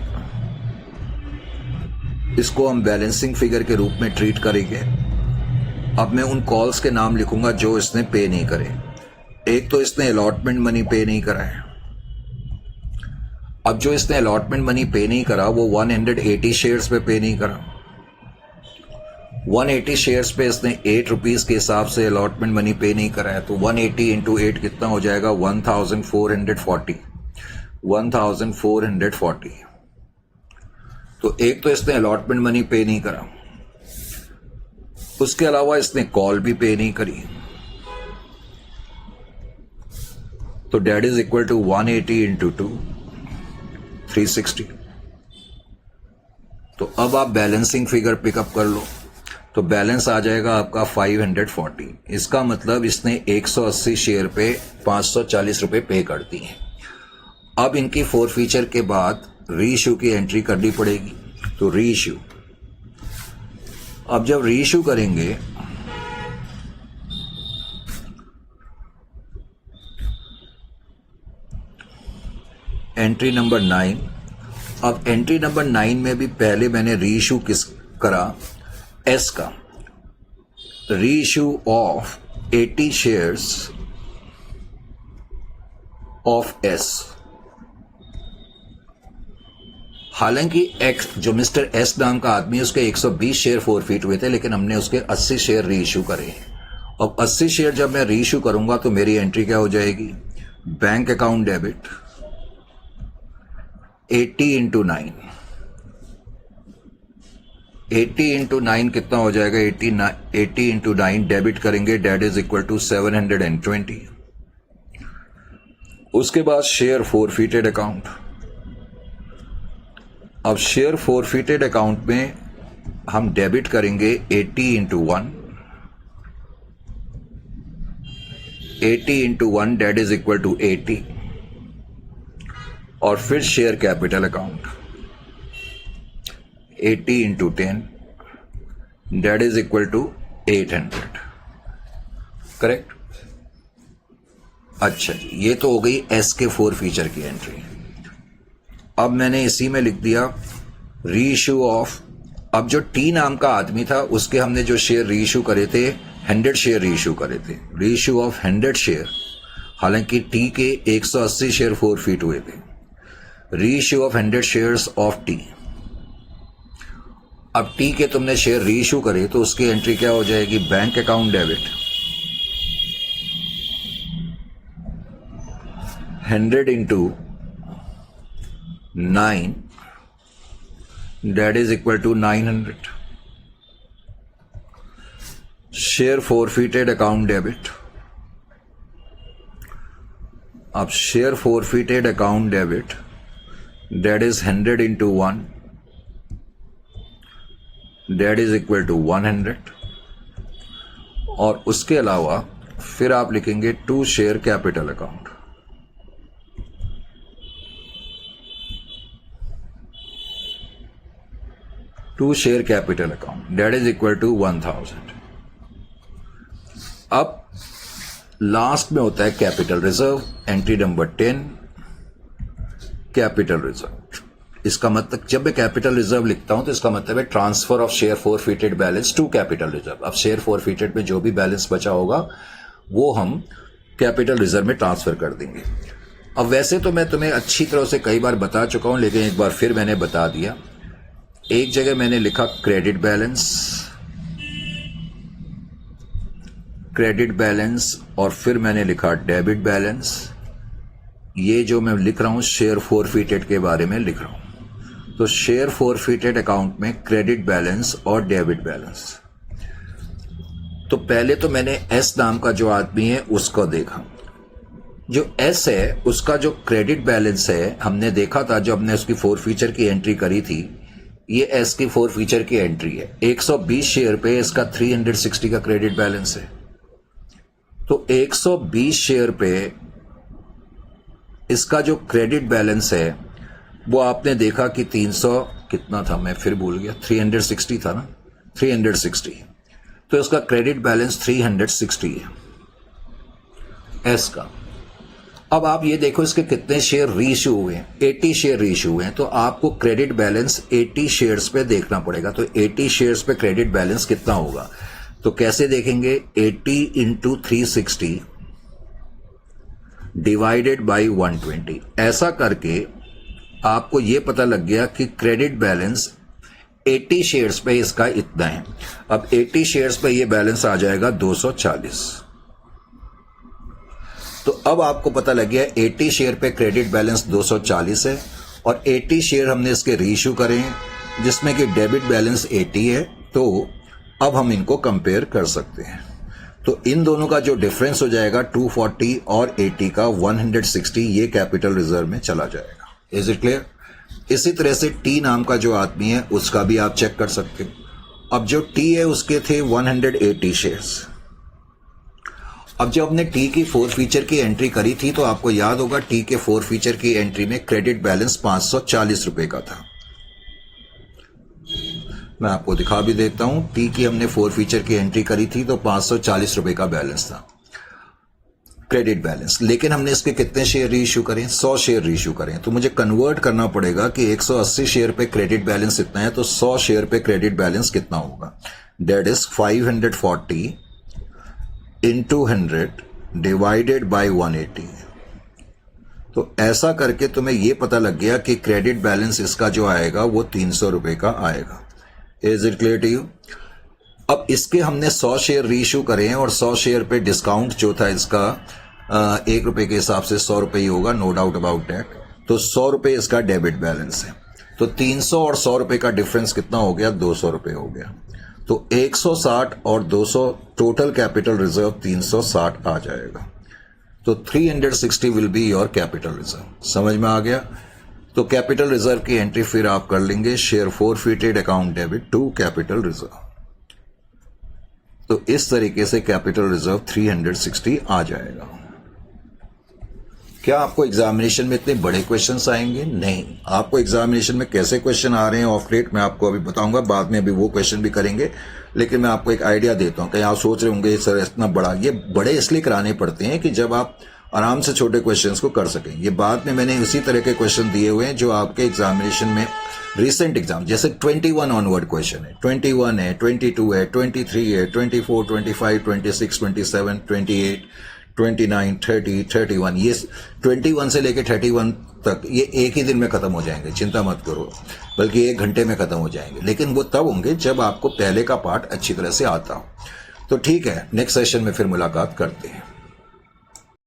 इसको हम बैलेंसिंग फिगर के रूप में ट्रीट करेंगे। अब मैं उन कॉल्स के नाम लिखूंगा जो इसने पे नहीं करे। एक तो इसने अलॉटमेंट मनी पे नहीं करा है। अब जो इसने अलॉटमेंट मनी पे नहीं करा वो 180 शेयर्स पे नहीं करा। 180 शेयर्स पे इसने 8 रुपीज के हिसाब से अलॉटमेंट मनी पे नहीं करा है। तो 180 इंटू 8 कितना हो जाएगा? 1440। 1440। तो एक तो इसने अलॉटमेंट मनी पे नहीं करा, उसके अलावा इसने कॉल भी पे नहीं करी। तो that is equal to 180 into 2, 360। तो अब आप बैलेंसिंग फिगर पिकअप कर लो, तो बैलेंस आ जाएगा आपका 540। इसका मतलब इसने 180 शेयर पे 540 रुपए पे कर दी है। अब इनकी फोरफीचर के बाद रीइश्यू की एंट्री करनी पड़ेगी। तो रीइश्यू, अब जब रीइश्यू करेंगे एंट्री नंबर 9। अब एंट्री नंबर 9 में भी पहले मैंने रीइश्यू किस करा? एस का। Reissue of 80 shares of S. हालांकि एक्स जो मिस्टर एस नाम का आदमी है उसके 120 शेयर फोरफिट हुए थे, लेकिन हमने उसके 80 शेयर रीइश्यू करे। अब 80 शेयर जब मैं रीइश्यू करूंगा तो मेरी एंट्री क्या हो जाएगी? Bank account debit 80 into 9। 80 into 9 कितना हो जाएगा? 80 इंटू 9 डेबिट करेंगे, डेट इज इक्वल टू 720। उसके बाद शेयर फोरफिटेड अकाउंट। अब शेयर फोरफिटेड अकाउंट में हम डेबिट करेंगे 80 into 1। 80 into 1 that is equal to 80। और फिर share capital account 80 into 10 that is equal to 800। Correct? अच्छा जी, ये तो हो गई एस के फोरफीचर की एंट्री। अब मैंने इसी में लिख दिया रीइश्यू ऑफ। अब जो टी नाम का आदमी था उसके हमने जो शेयर रीइश्यू करे थे 100 शेयर रीइश्यू करे थे। रीइश्यू ऑफ 100 शेयर, हालांकि टी के 180 शेयर फोरफिट हुए थे। Reissue of 100 shares of T. अब टी के तुमने शेयर रीइश्यू करे तो उसकी एंट्री क्या हो जाएगी? Bank account debit 100 into 9 that is equal to 900. Share forfeited account debit. अब share forfeited account debit that is 100 into 1 that is equal to 100। और उसके अलावा फिर आप लिखेंगे 2 share capital account. To share capital account that is equal to 1000। अब last में होता है capital reserve, entry number 10 capital reserve. इसका मतलब जब मैं कैपिटल रिजर्व लिखता हूं तो इसका मतलब है transfer of share forfeited balance to capital reserve. अब शेयर फोरफिटेड में जो भी बैलेंस बचा होगा वो हम कैपिटल रिजर्व में ट्रांसफर कर देंगे। अब वैसे तो मैं तुम्हें अच्छी तरह से कई बार बता चुका हूं, लेकिन एक बार फिर मैंने बता दिया। एक जगह मैंने लिखा क्रेडिट बैलेंस और फिर मैंने लिखा डेबिट बैलेंस। ये जो मैं लिख रहा हूं शेयर फोरफिटेड के बारे में लिख रहा हूं। तो शेयर फोरफिटेड अकाउंट में क्रेडिट बैलेंस और डेबिट बैलेंस। तो पहले तो मैंने एस नाम का जो आदमी है उसको देखा। जो एस है उसका जो क्रेडिट बैलेंस है, हमने देखा था जो हमने उसकी 4 फीचर की एंट्री करी थी, ये एस की 4 फीचर की एंट्री है। 120 शेयर पे इसका 360 का क्रेडिट बैलेंस है। तो 120 शेयर पे इसका जो क्रेडिट बैलेंस है वो आपने देखा कि 300 कितना था, मैं फिर भूल गया, 360 था ना, 360। तो इसका क्रेडिट बैलेंस 360 है एस का। अब आप ये देखो इसके कितने शेयर रीइश्यू हुए हैं, 80 शेयर रीइश्यू हुए हैं। तो आपको क्रेडिट बैलेंस 80 शेयर्स पे देखना पड़ेगा। तो 80 शेयर्स पे क्रेडिट बैलेंस कितना होगा, तो कैसे देखेंगे, 80 इंटू 360 डिवाइडेड बाई 120। ऐसा करके आपको ये पता लग गया कि क्रेडिट बैलेंस 80 शेयर्स पे इसका इतना है। अब 80 शेयर्स पे ये बैलेंस आ जाएगा 240। तो अब आपको पता लग गया 80 शेयर पे क्रेडिट बैलेंस 240 है और 80 शेयर हमने इसके रीइश्यू करे हैं जिसमें कि डेबिट बैलेंस 80 है। तो अब हम इनको कंपेयर कर सकते हैं। तो इन दोनों का जो डिफरेंस हो जाएगा 240 और 80 का 160, ये कैपिटल रिजर्व में चला जाएगा। Is it clear? इसी तरह से टी नाम का जो आदमी है उसका भी आप चेक कर सकते हो। अब जो टी है उसके थे 180 शेयर्स। अब जब हमने टी की 4 फीचर की एंट्री करी थी तो आपको याद होगा टी के 4 फीचर की एंट्री में क्रेडिट बैलेंस 540 रुपए का था। मैं आपको दिखा भी देता हूं, टी की हमने 4 फीचर की एंट्री करी थी तो 540 रुपए का बैलेंस था क्रेडिट बैलेंस। लेकिन हमने इसके कितने शेयर रीइश्यू करें, 100 शेयर रीइश्यू करें। तो मुझे कन्वर्ट करना पड़ेगा कि 180 शेयर पे क्रेडिट बैलेंस इतना है तो 100 शेयर पे क्रेडिट बैलेंस कितना होगा, that is 540 into 100 divided by 180। तो ऐसा करके तुम्हें यह पता लग गया कि क्रेडिट बैलेंस इसका जो आएगा वो 300 रुपए का आएगा। Is it clear to you? अब इसके हमने 100 शेयर रीइश्यू करे हैं और 100 शेयर पे डिस्काउंट जो था इसका 1 रुपए के हिसाब से 100 रुपए ही होगा, नो डाउट अबाउट दैट। तो 100 रुपए इसका डेबिट बैलेंस है। तो 300 और 100 रुपए का डिफरेंस कितना हो गया, 200 रुपए हो गया। तो 160 और 200 टोटल कैपिटल रिजर्व 360 आ जाएगा। तो 360 will be your capital reserve. समझ में आ गया? तो कैपिटल रिजर्व की एंट्री फिर आप कर लेंगे, share forfeited account debit to capital reserve. तो इस तरीके से कैपिटल रिजर्व 360 आ जाएगा। क्या आपको एग्जामिनेशन में इतने बड़े क्वेश्चंस आएंगे? नहीं। आपको एग्जामिनेशन में कैसे क्वेश्चन आ रहे हैं ऑफ लेट मैं आपको अभी बताऊंगा, बाद में अभी वो क्वेश्चन भी करेंगे। लेकिन मैं आपको एक आइडिया देता हूं कि आप सोच रहे होंगे सर इतना बड़ा, ये बड़े इसलिए कराने पड़ते हैं कि जब आप आराम से छोटे क्वेश्चंस को कर सकें। ये बाद में मैंने उसी तरह के क्वेश्चन दिए हुए हैं जो आपके एग्जामिनेशन में रिसेंट एग्जाम, जैसे 21 ऑनवर्ड क्वेश्चन है, 21 है, 22 है, 23 है, 24, 25, 26, 27, 28, 29, 30, 31, ये 21 से लेके 31 तक ये एक ही दिन में खत्म हो जाएंगे, चिंता मत करो, बल्कि 1 घंटे में खत्म हो जाएंगे। लेकिन वो तब होंगे जब आपको पहले का पार्ट अच्छी तरह से आता हो। तो ठीक है, नेक्स्ट सेशन में फिर मुलाकात करते हैं।